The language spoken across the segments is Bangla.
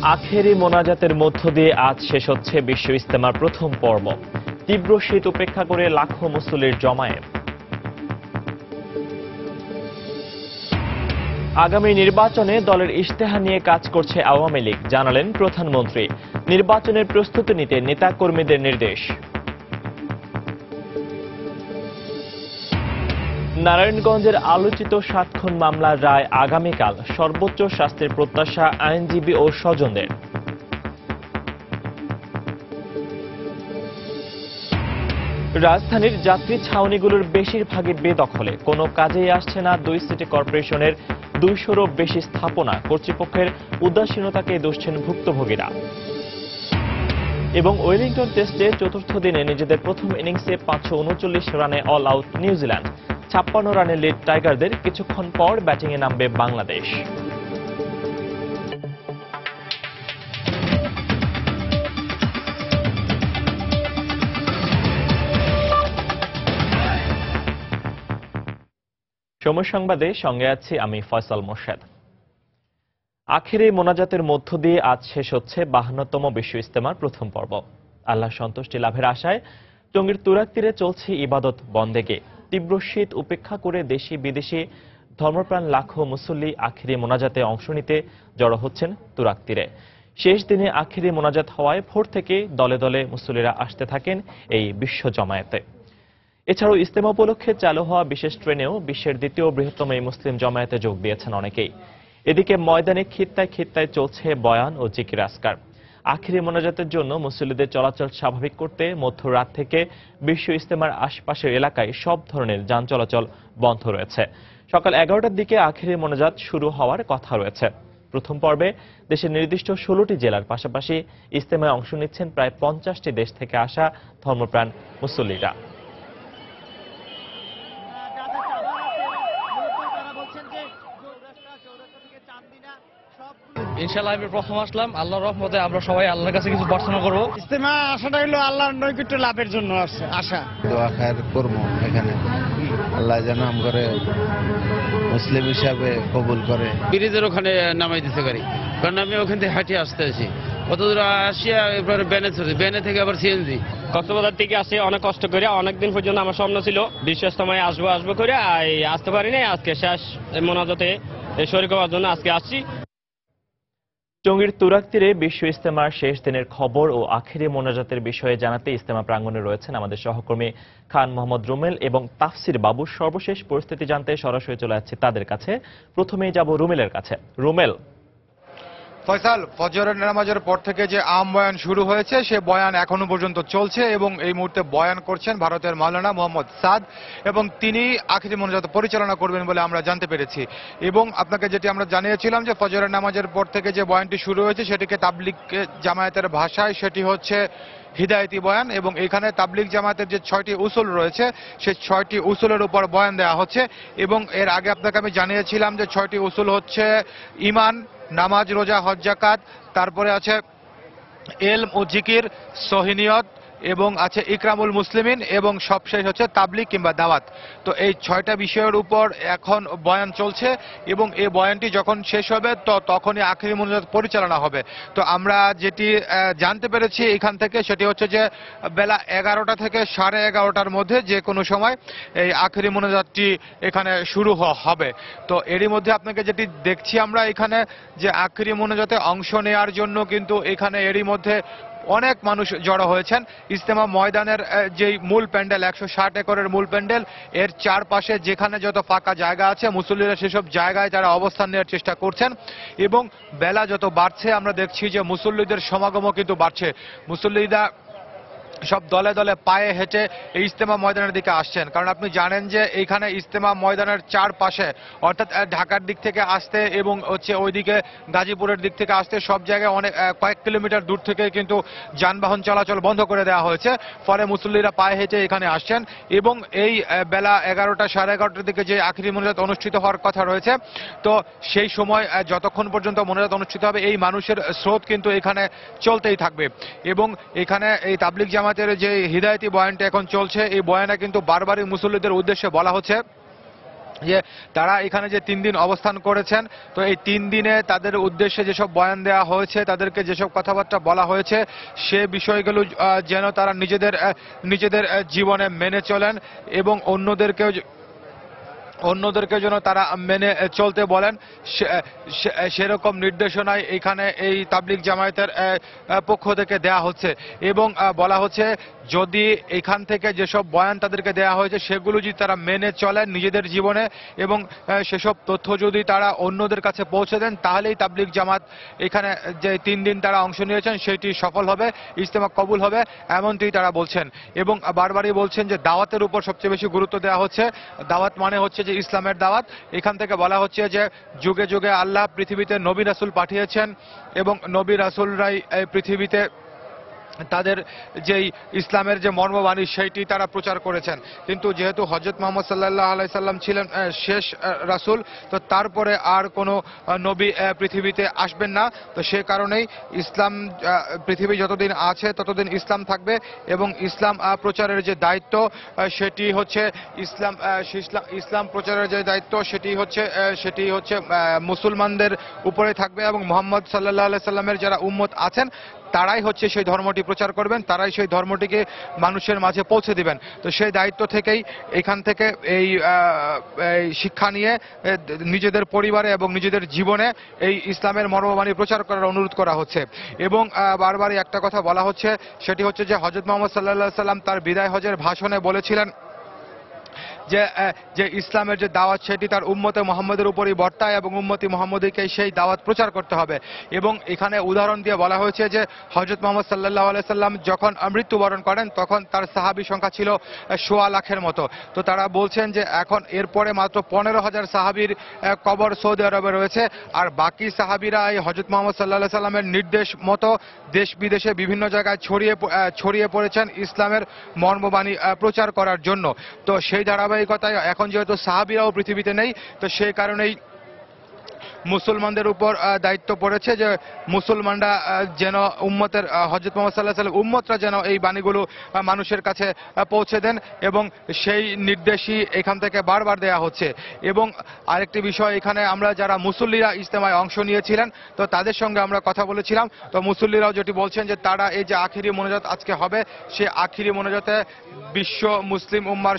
আখেরি মোনাজাতের মধ্য দিয়ে আজ শেষ হচ্ছে বিশ্ব ইজতেমার প্রথম পর্ব। তীব্র শীত উপেক্ষা করে লাখো মুসল্লির জমায়েত। আগামী নির্বাচনে দলের ইশতেহার নিয়ে কাজ করছে আওয়ামী লীগ, জানালেন প্রধানমন্ত্রী। নির্বাচনের প্রস্তুতি নিতে নেতাকর্মীদের নির্দেশ। নারায়ণগঞ্জের আলোচিত ৭ খুন মামলার রায় আগামীকাল। সর্বোচ্চ শাস্তির প্রত্যাশা আইনজীবী ও স্বজনদের। রাজধানীর যাত্রী ছাউনিগুলোর বেশিরভাগই বেদখলে। কোনো কাজেই আসছে না ২ সিটি কর্পোরেশনের ২০০-রও বেশি স্থাপনা। কর্তৃপক্ষের উদাসীনতাকে দুষছেন ভুক্তভোগীরা। এবং ওয়েলিংটন টেস্টে চতুর্থ দিনে নিজেদের প্রথম ইনিংসে ৫৩৯ রানে অল আউট নিউজিল্যান্ড। ৫৬ রানের লিড টাইগারদের। কিছুক্ষণ পর ব্যাটিংয়ে নামবে বাংলাদেশ। সময় সংবাদে সঙ্গে আছি আমি ফয়সাল মোর্শেদ। আখেরি মোনাজাতের মধ্য দিয়ে আজ শেষ হচ্ছে ৫২তম বিশ্ব ইজতেমার প্রথম পর্ব। আল্লাহ সন্তুষ্টি লাভের আশায় টঙ্গীর তুরাগ তীরে চলছে ইবাদত বন্দেগে। তীব্র শীত উপেক্ষা করে দেশি বিদেশি ধর্মপ্রাণ লাখো মুসল্লি আখেরি মোনাজাতে অংশ নিতে জড়ো হচ্ছেন তুরাগ তীরে। শেষ দিনে আখেরি মোনাজাত হওয়ায় ভোর থেকে দলে দলে মুসল্লিরা আসতে থাকেন এই বিশ্ব জমায়েতে। এছাড়াও ইজতেমা উপলক্ষে চালু হওয়া বিশেষ ট্রেনেও বিশ্বের দ্বিতীয় বৃহত্তম এই মুসলিম জমায়েতে যোগ দিয়েছেন অনেকেই। এদিকে ময়দানে খিত্তায় খিত্তায় চলছে বয়ান ও জিকির আজকার। আখেরি মোনাজাতের জন্য মুসল্লিদের চলাচল স্বাভাবিক করতে মধ্যরাত থেকে বিশ্ব ইজতেমার আশপাশের এলাকায় সব ধরনের যান চলাচল বন্ধ রয়েছে। সকাল ১১টার দিকে আখেরি মোনাজাত শুরু হওয়ার কথা রয়েছে। প্রথম পর্বে দেশের নির্দিষ্ট ১৬টি জেলার পাশাপাশি ইজতেমায় অংশ নিচ্ছেন প্রায় ৫০টি দেশ থেকে আসা ধর্মপ্রাণ মুসল্লিরা। ইনশাআল্লাহ আমি প্রথম আসলাম। আল্লাহর রহমতে আমরা সবাই আল্লাহর কাছে কিছু প্রার্থনা করব। ইজতেমা আসাটা হলো আল্লাহর নৈকট্য লাভের জন্য আশা। দোয়া খায়ের করব এখানে, আল্লাহ যেন আমগরে মুসলিম হিসাবে কবুল করে। ব্রিজের ওখানে নামাই দিতে পারি, কারণ আমি ওখান থেকে হাঁটিয়ে আসতে আছি। কত দূর আসিয়া এবারে ব্যানে চলছে, ব্যানে থেকে আবার সিএনজি। কক্সবাজার থেকে আসে অনেক কষ্ট করে, অনেকদিন পর্যন্ত আমার স্বপ্ন ছিল বিশ্ব ইজতেমায় আসবো করে আসতে পারি নাই। আজকে শেষ মোনাজাতে শরীক হওয়ার জন্য আজকে আসছি। টঙ্গীর তুরাগ তীরে বিশ্ব ইজতেমার শেষ দিনের খবর ও আখেরি মোনাজাতের বিষয়ে জানাতে ইজতেমা প্রাঙ্গণে রয়েছেন আমাদের সহকর্মী খান মোহাম্মদ রুমেল এবং তাফসির বাবু। সর্বশেষ পরিস্থিতি জানতে সরাসরি চলে যাচ্ছে তাদের কাছে। প্রথমেই যাব রুমেলের কাছে। রুমেল, ফয়সাল, ফজরের নামাজের পর থেকে যে আম বয়ান শুরু হয়েছে সে বয়ান এখনো পর্যন্ত চলছে এবং এই মুহূর্তে বয়ান করছেন ভারতের মাওলানা মোহাম্মদ সাদ এবং তিনি আখেরি মোনাজাত পরিচালনা করবেন বলে আমরা জানতে পেরেছি। এবং আপনাকে যেটি আমরা জানিয়েছিলাম যে ফজরের নামাজের পর থেকে যে বয়ানটি শুরু হয়েছে সেটিকে তাবলিগ জামায়াতের ভাষায় সেটি হচ্ছে হিদায়তি বয়ান এবং এখানে তাবলিগ জামায়াতের যে ৬টি উসুল রয়েছে সেই ৬টি উসুলের উপর বয়ান দেওয়া হচ্ছে। এবং এর আগে আপনাকে আমি জানিয়েছিলাম যে ৬টি উসুল হচ্ছে ঈমান, নামাজ, রোজা, হজ, যাকাত, তারপরে আছে ইলম ও জিকির, সহিনিয়ত এবং আছে ইকরামুল মুসলিমিন এবং সবশেষ হচ্ছে তাবলিগ কিংবা দাওয়াত। তো এই ৬টা বিষয়ের উপর এখন বয়ান চলছে এবং এই বয়ানটি যখন শেষ হবে তো তখনই আখেরি মোনাজাত পরিচালনা হবে। তো আমরা যেটি জানতে পেরেছি এখান থেকে সেটি হচ্ছে যে বেলা ১১টা থেকে ১১:৩০টার মধ্যে যে কোনো সময় এই আখেরি মোনাজাতটি এখানে শুরু হবে। তো এরই মধ্যে আপনাকে যেটি দেখছি আমরা এখানে যে আখেরি মোনাজাতে অংশ নেওয়ার জন্য কিন্তু এখানে এরই মধ্যে অনেক মানুষ জড়ো হয়েছেন। ইজতেমা ময়দানের যেই মূল প্যান্ডেল ১৬০ একরের মূল প্যান্ডেল, এর চারপাশে যেখানে যত ফাঁকা জায়গা আছে মুসল্লিরা সেসব জায়গায় তারা অবস্থান নেওয়ার চেষ্টা করছেন এবং বেলা যত বাড়ছে আমরা দেখছি যে মুসল্লিদের সমাগমও কিন্তু বাড়ছে। মুসল্লিরা সব দলে দলে পায়ে হেঁটে এই ইজতেমা ময়দানের দিকে আসছেন, কারণ আপনি জানেন যে এইখানে ইজতেমা ময়দানের চারপাশে অর্থাৎ ঢাকার দিক থেকে আসতে এবং হচ্ছে ওইদিকে গাজীপুরের দিক থেকে আসতে সব জায়গায় অনেক কয়েক কিলোমিটার দূর থেকে কিন্তু যানবাহন চলাচল বন্ধ করে দেওয়া হয়েছে। ফলে মুসল্লিরা পায়ে হেঁটে এখানে আসছেন এবং এই বেলা ১১টা ১১:৩০টার দিকে যে আখেরি মোনাজাত অনুষ্ঠিত হওয়ার কথা রয়েছে তো সেই সময় যতক্ষণ পর্যন্ত মোনাজাত অনুষ্ঠিত হবে এই মানুষের স্রোত কিন্তু এখানে চলতেই থাকবে। এবং এখানে এই তাবলিগ জামাতের যে হিদায়তি বয়ানটা এখন চলছে এই বয়ানে কিন্তু বারবারই মুসল্লিদের উদ্দেশ্যে বলা হচ্ছে যে তারা এখানে যে 3 দিন অবস্থান করেছেন, তো এই 3 দিনে তাদের উদ্দেশ্যে যেসব বয়ান দেওয়া হয়েছে, তাদেরকে যেসব কথাবার্তা বলা হয়েছে, সে বিষয়গুলো যেন তারা নিজেদের জীবনে মেনে চলেন এবং অন্যদেরকে যেন তারা মেনে চলতে বলেন, সেরকম নির্দেশনাই এখানে এই তাবলিগ জামায়াতের পক্ষ থেকে দেয়া হচ্ছে। এবং বলা হচ্ছে যদি এখান থেকে যেসব বয়ান তাদেরকে দেয়া হয়েছে সেগুলো যদি তারা মেনে চলেন নিজেদের জীবনে এবং সেসব তথ্য যদি তারা অন্যদের কাছে পৌঁছে দেন, তাহলেই তাবলিগ জামাত এখানে যে 3 দিন তারা অংশ নিয়েছেন সেটি সফল হবে, ইজতেমা কবুল হবে, এমনটি তারা বলছেন। এবং বারবারই বলছেন যে দাওয়াতের উপর সবচেয়ে বেশি গুরুত্ব দেওয়া হচ্ছে। দাওয়াত মানে হচ্ছে যে ইসলামের দাওয়াত। এখান থেকে বলা হচ্ছে যে যুগে যুগে আল্লাহ পৃথিবীতে নবী রাসূল পাঠিয়েছেন এবং নবী রাসূলরাই এই পৃথিবীতে তাদের যেই ইসলামের যে মর্মবাণী সেইটি তারা প্রচার করেছেন। কিন্তু যেহেতু হযরত মুহাম্মদ সাল্লাল্লাহু আলাইহি সাল্লাম ছিলেন শেষ রাসূল, তো তারপরে আর কোনো নবী পৃথিবীতে আসবেন না। তো সে কারণেই ইসলাম পৃথিবী যতদিন আছে ততদিন ইসলাম থাকবে এবং ইসলাম প্রচারের যে দায়িত্ব সেটি হচ্ছে ইসলাম প্রচারের যে দায়িত্ব সেটি হচ্ছে মুসলমানদের উপরে থাকবে এবং মুহাম্মদ সাল্লাল্লাহু আলাইহি সাল্লামের যারা উম্মত আছেন তারাই হচ্ছে সেই ধর্মটি প্রচার করবেন, তারাই সেই ধর্মটিকে মানুষের মাঝে পৌঁছে দিবেন। তো সেই দায়িত্ব থেকেই এখান থেকে এই শিক্ষা নিয়ে নিজেদের পরিবারে এবং নিজেদের জীবনে এই ইসলামের মর্মবাণী প্রচার করার অনুরোধ করা হচ্ছে। এবং বারবারই একটা কথা বলা হচ্ছে, সেটি হচ্ছে যে হযরত মুহাম্মদ সাল্লাল্লাহু আলাইহি সাল্লাম তার বিদায় হজের ভাষণে বলেছিলেন যে ইসলামের যে দাওয়াত সেটি তার উম্মতে মুহাম্মদের উপরই বর্তায় এবং উম্মতি মুহাম্মদীকে সেই দাওয়াত প্রচার করতে হবে। এবং এখানে উদাহরণ দিয়ে বলা হয়েছে যে হযরত মুহাম্মদ সাল্লাল্লাহু আলাইহি সাল্লাম যখন মৃত্যুবরণ করেন তখন তার সাহাবী সংখ্যা ছিল 1.25 লাখের মতো। তো তারা বলছেন যে এখন এরপরে মাত্র 15,000 সাহাবীর কবর সৌদি আরবে রয়েছে, আর বাকি সাহাবীরা এই হযরত মুহাম্মদ সাল্লাল্লাহু আলাইহি সাল্লামের নির্দেশ মতো দেশ বিদেশে বিভিন্ন জায়গায় ছড়িয়ে পড়েছেন ইসলামের মর্মবাণী প্রচার করার জন্য। তো সেই ধারাবাহিকতায় এখন যেহেতু সাহাবীরাও পৃথিবীতে নেই, তো সেই কারণেই মুসলমানদের উপর দায়িত্ব পড়েছে যে মুসলমানরা যেন উম্মতের হযরত মুহাম্মদ সাল্লাল্লাহু আলাইহি ওয়াসাল্লাম উম্মতরা যেন এই বাণীগুলো মানুষের কাছে পৌঁছে দেন এবং সেই নির্দেশই এখান থেকে বারবার দেয়া হচ্ছে। এবং আরেকটি বিষয়, এখানে আমরা যারা মুসল্লিরা ইজতেমায় অংশ নিয়েছিলেন তো তাদের সঙ্গে আমরা কথা বলেছিলাম। তো মুসল্লিরাও যেটি বলছেন যে তারা এই যে আখিরি মোনাজাত আজকে হবে, সে আখিরি মোনাজাতে বিশ্ব মুসলিম উম্মার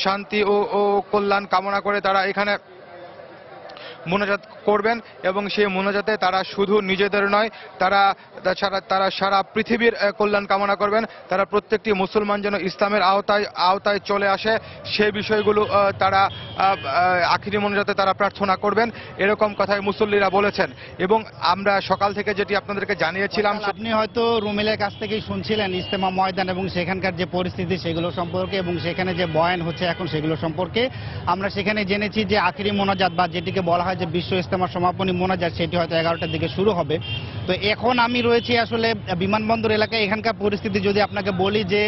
শান্তি ও কল্যাণ কামনা করে তারা এখানে মোনাজাত করবেন এবং সেই মোনাজাতে তারা শুধু নিজেদের নয়, তারা সারা পৃথিবীর কল্যাণ কামনা করবেন। তারা প্রত্যেকটি মুসলমান যেন ইসলামের আওতায় চলে আসে সেই বিষয়গুলো তারা আখিরি মোনাজাতে তারা প্রার্থনা করবেন, এরকম কথাই মুসল্লিরা বলেছেন। এবং আমরা সকাল থেকে যেটি আপনাদেরকে জানিয়েছিলাম, আপনি হয়তো রুমিলের কাছ থেকেই শুনছিলেন ইজতেমা ময়দান এবং সেখানকার যে পরিস্থিতি সেগুলো সম্পর্কে এবং সেখানে যে বয়ান হচ্ছে এখন সেগুলো সম্পর্কে। আমরা সেখানে জেনেছি যে আখিরি মোনাজাত বা যেটিকে বলা হয় যে বিশ্ব ইজতেমার সমাপনী মোনাজাত সেটি হয়তো 11টার দিকে শুরু হবে। তো এখন আমি রয়েছি আসলে বিমানবন্দর এলাকায়। এখানকার পরিস্থিতি যদি আপনাকে বলি যে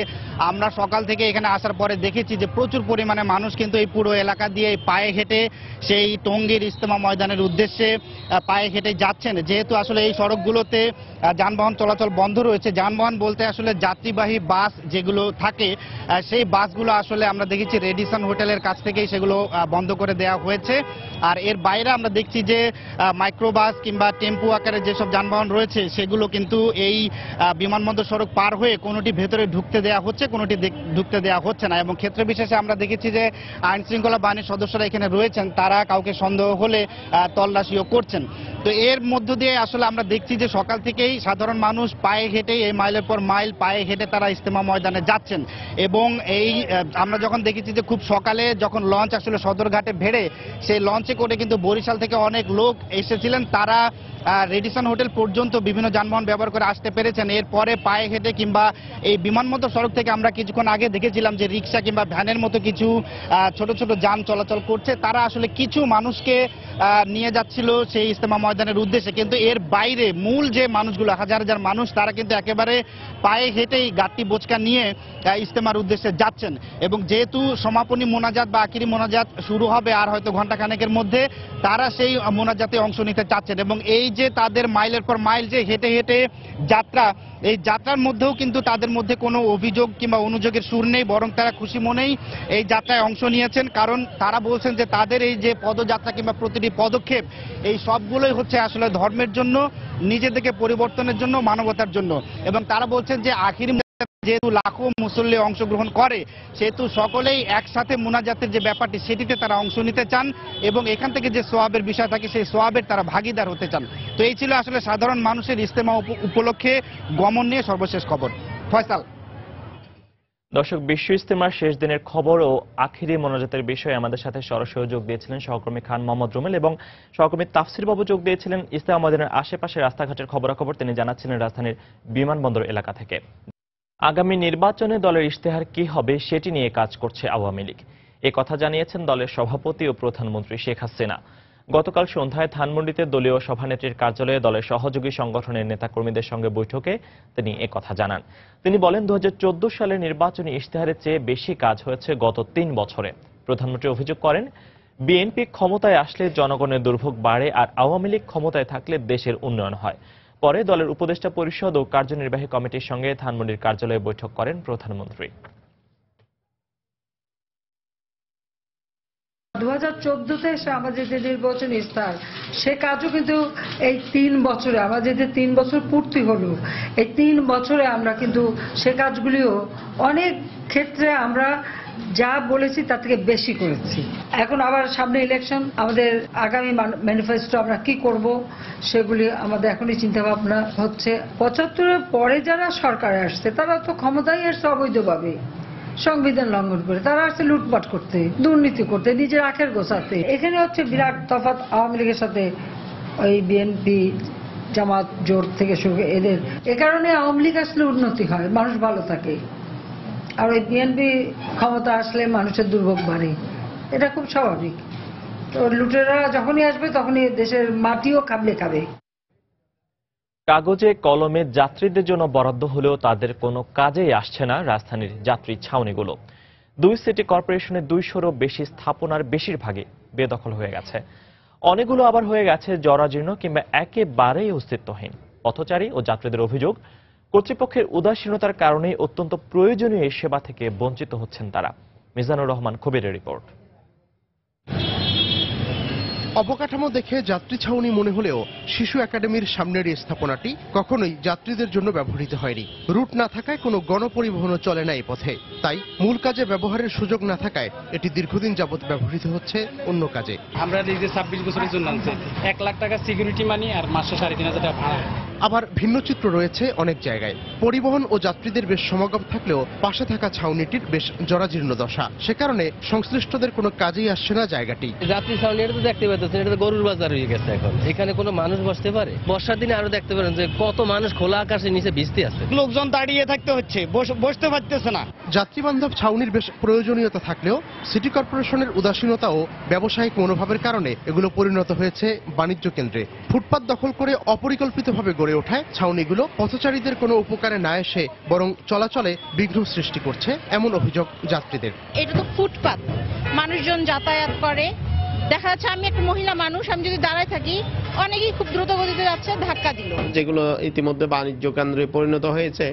আমরা সকাল থেকে এখানে আসার পরে দেখেছি যে প্রচুর পরিমাণে মানুষ কিন্তু এই পুরো এলাকা দিয়ে পায়ে হেঁটে সেই টঙ্গীর ইজতেমা ময়দানের উদ্দেশ্যে পায়ে হেঁটে যাচ্ছেন। যেহেতু আসলে এই সড়কগুলোতে যানবাহন চলাচল বন্ধ রয়েছে, যানবাহন বলতে আসলে যাত্রীবাহী বাস যেগুলো থাকে সেই বাসগুলো আসলে আমরা দেখেছি রেডিসন হোটেলের কাছ থেকেই সেগুলো বন্ধ করে দেওয়া হয়েছে। আর এর বাইরে আমরা দেখছি যে মাইক্রোবাস কিংবা টেম্পু আকারে যেসব যানবাহন রয়েছে সেগুলো কিন্তু এই বিমানবন্দর সড়ক পার হয়ে কোনোটি ভেতরে ঢুকতে দেওয়া হচ্ছে, কোনোটি ঢুকতে দেওয়া হচ্ছে না। এবং ক্ষেত্র বিশেষে আমরা দেখেছি যে আইন শৃঙ্খলা বাহিনীর সদস্যরা এখানে রয়েছেন, তারা কাউকে সন্দেহ হলে তল্লাশিও করছেন। তো এর মধ্য দিয়ে আসলে আমরা দেখছি যে সকাল থেকেই সাধারণ মানুষ পায়ে হেঁটে এই মাইলের পর মাইল পায়ে হেঁটে তারা ইজতেমা ময়দানে যাচ্ছেন। এবং এই আমরা যখন দেখেছি যে খুব সকালে যখন লঞ্চ আসলে সদরঘাটে ভেড়ে সেই লঞ্চে করে কিন্তু বরিশাল থেকে অনেক লোক এসেছিলেন, তারা রেডিসন হোটেল পর্যন্ত বিভিন্ন যানবাহন ব্যবহার করে আসতে পেরেছেন। এরপরে পায়ে হেঁটে কিংবা এই বিমানবন্দর সড়ক থেকে আমরা কিছুক্ষণ আগে দেখেছিলাম যে রিক্সা কিংবা ভ্যানের মতো কিছু ছোট ছোট যান চলাচল করছে, তারা আসলে কিছু মানুষকে নিয়ে যাচ্ছিল সেই ইজতেমা ময়দানের উদ্দেশ্যে, কিন্তু এর বাইরে মূল যে মানুষগুলো হাজার হাজার মানুষ তারা কিন্তু একেবারে পায়ে হেঁটেই গাট্টি বোচকা নিয়ে ইজতেমার উদ্দেশ্যে যাচ্ছেন। এবং যেহেতু সমাপনী মোনাজাত বা আখিরি মোনাজাত শুরু হবে আর হয়তো ঘন্টাখানেকের মধ্যে, তারা সেই মোনাজাতে অংশ নিতে চাচ্ছেন। এবং এই যে তাদের মাইলের পর মাইল যে হেঁটে হেঁটে যাত্রা, এই যাত্রার মধ্যেও কিন্তু তাদের মধ্যে কোনো অভিযোগ কিংবা অনুযোগের সুর নেই, বরং তারা খুশি মনেই এই যাত্রায় অংশ নিয়েছেন। কারণ তারা বলছেন যে তাদের এই যে পদযাত্রা কিংবা প্রতিটি পদক্ষেপ এই সবগুলোই হচ্ছে আসলে ধর্মের জন্য, নিজেদেরকে পরিবর্তনের জন্য, মানবতার জন্য। এবং তারা বলছেন যে আখিরি যেহেতু লাখো মুসল্লি অংশগ্রহণ করে, সেহেতু সকলেই একসাথে মুনাজাতের যে ব্যাপারটি সেটিতে তারা অংশ নিতে চান এবং এখান থেকে যে সোয়াবের বিষয় থাকে সেই সোয়াবের তারা ভাগিদার হতে চান। তো এই ছিল আসলে সাধারণ মানুষের ইজতেমা উপলক্ষে গমন নিয়ে সর্বশেষ খবর। ফয়সাল। দর্শক, বিশ্ব ইজতেমার শেষ দিনের খবর ও আখিরি মোনাজাতের বিষয়ে আমাদের সাথে সরাসরি যোগ দিয়েছিলেন সহকর্মী খান মোহাম্মদ রুমেল এবং সহকর্মী তাফসির বাবু যোগ দিয়েছিলেন ইজতেমা ময়দানের আশেপাশে রাস্তাঘাটের খবরাখবর তিনি জানাচ্ছিলেন রাজধানীর বিমানবন্দর এলাকা থেকে। আগামী নির্বাচনে দলের ইশতেহার কি হবে সেটি নিয়ে কাজ করছে আওয়ামী লীগ, এ কথা জানিয়েছেন দলের সভাপতি ও প্রধানমন্ত্রী শেখ হাসিনা। গতকাল সন্ধ্যায় ধানমন্ডিতে দলীয় সভানেত্রীর কার্যালয়ে দলের সহযোগী সংগঠনের নেতাকর্মীদের সঙ্গে বৈঠকে তিনি এ কথা জানান। তিনি বলেন, 2014 সালের নির্বাচনী ইশতেহারের চেয়ে বেশি কাজ হয়েছে গত 3 বছরে। প্রধানমন্ত্রী অভিযোগ করেন, বিএনপি ক্ষমতায় আসলে জনগণের দুর্ভোগ বাড়ে আর আওয়ামী লীগ ক্ষমতায় থাকলে দেশের উন্নয়ন হয়। পরে দলের উপদেষ্টা পরিষদ ও কার্যনির্বাহী কমিটির সঙ্গে ধানমন্ডির কার্যালয়ে বৈঠক করেন প্রধানমন্ত্রী। 2014-তে এসে আমাদের যে নির্বাচন ইশতেহার, সে কাজও কিন্তু এই 3 বছরে, আমাদের যে 3 বছর পূর্তি হলো, এই 3 বছরে আমরা কিন্তু সে কাজগুলিও অনেক ক্ষেত্রে আমরা যা বলেছি তার থেকে বেশি করেছি। এখন আবার সামনে ইলেকশন, আমাদের আগামী ম্যানিফেস্টো আমরা কি করব সেগুলি আমাদের এখনই চিন্তা ভাবনা হচ্ছে। 75-এর পরে যারা সরকারে আসছে তারা তো ক্ষমতায় আসছে অবৈধভাবে, সংবিধান লঙ্ঘন করে। তারা আসছে লুটপাট করতে, দুর্নীতি করতে, নিজের আখের গোছাতে। এখানে হচ্ছে বিরাট তফাৎ আওয়ামী লীগের সাথে ওই বিএনপি জামাত জোট থেকে শুরু এদের। এ কারণে আওয়ামী লীগ আসলে উন্নতি হয়, মানুষ ভালো থাকে, আর ওই বিএনপি ক্ষমতা আসলে মানুষের দুর্ভোগ বাড়ে। এটা খুব স্বাভাবিক। তো লুটেরা যখনই আসবে তখনই দেশের মাটিও খাবলে খাবে। কাগজে কলমে যাত্রীদের জন্য বরাদ্দ হলেও তাদের কোনো কাজেই আসছে না রাজধানীর যাত্রী ছাউনিগুলো। 2 সিটি কর্পোরেশনের 200-রও বেশি স্থাপনার বেশিরভাগই বেদখল হয়ে গেছে। অনেকগুলো আবার হয়ে গেছে জরাজীর্ণ কিংবা একেবারেই অস্তিত্বহীন। পথচারী ও যাত্রীদের অভিযোগ, কর্তৃপক্ষের উদাসীনতার কারণে অত্যন্ত প্রয়োজনীয় এই সেবা থেকে বঞ্চিত হচ্ছেন তারা। মিজানুর রহমান কবিরের রিপোর্ট। অবকাঠামো দেখে যাত্রী ছাউনি মনে হলেও শিশু একাডেমির সামনের এই স্থাপনাটি কখনোই যাত্রীদের জন্য ব্যবহৃত হয়নি। রুট না থাকায় কোনো গণপরিবহনও চলে না এই পথে, তাই মূল কাজে ব্যবহারের সুযোগ না থাকায় এটি দীর্ঘদিন যাবৎ ব্যবহৃত হচ্ছে অন্য কাজে। আমরা নিজে 26 বছরের জন্য আনছি, 1 লাখ টাকা সিকিউরিটি মানি আর মাসে 3,500 টাকা ভাড়া। আবার ভিন্ন চিত্র রয়েছে অনেক জায়গায়। পরিবহন ও যাত্রীদের বেশ সমাগম থাকলেও পাশে থাকা ছাউনিটির বেশ জরাজীর্ণ দশা। সে কারণে সংশ্লিষ্টদের কোনো কাজেই আসছে না জায়গাটি। যাত্রী ছাউনি এটা তো দেখতে পাচ্ছেন, এটা তো গরুর বাজার হয়ে গেছে এখন। এখানে কোনো মানুষ বসতে পারে? বর্ষার দিনে আরো দেখতে পারেন যে কত মানুষ খোলা আকাশের নিচে ভিজতে আছে। লোকজন দাঁড়িয়ে থাকতে হচ্ছে, বসতে পারতেছে না। যাত্রী বান্ধব ছাউনির বেশ প্রয়োজনীয়তা থাকলেও সিটি কর্পোরেশনের উদাসীনতা ও ব্যবসায়িক মনোভাবের কারণে এগুলো পরিণত হয়েছে বাণিজ্য কেন্দ্রে। ফুটপাত দখল করে অপরিকল্পিতভাবে গড়ে ওঠায় ছাউনিগুলো পথচারীদের কোনো উপকারে না এসে বরং চলাচলে বিঘ্ন সৃষ্টি করছে, এমন অভিযোগ যাত্রীদের। এটা তো ফুটপাত, মানুষজন যাতায়াত করে। দেখা যাচ্ছে আমি একটা মহিলা মানুষ, আমি যদি দাঁড়ায় থাকি অনেকেই খুব দ্রুত গতিতে যাচ্ছে, ধাক্কা দিল। যেগুলো ইতিমধ্যে বাণিজ্য কেন্দ্রে পরিণত হয়েছে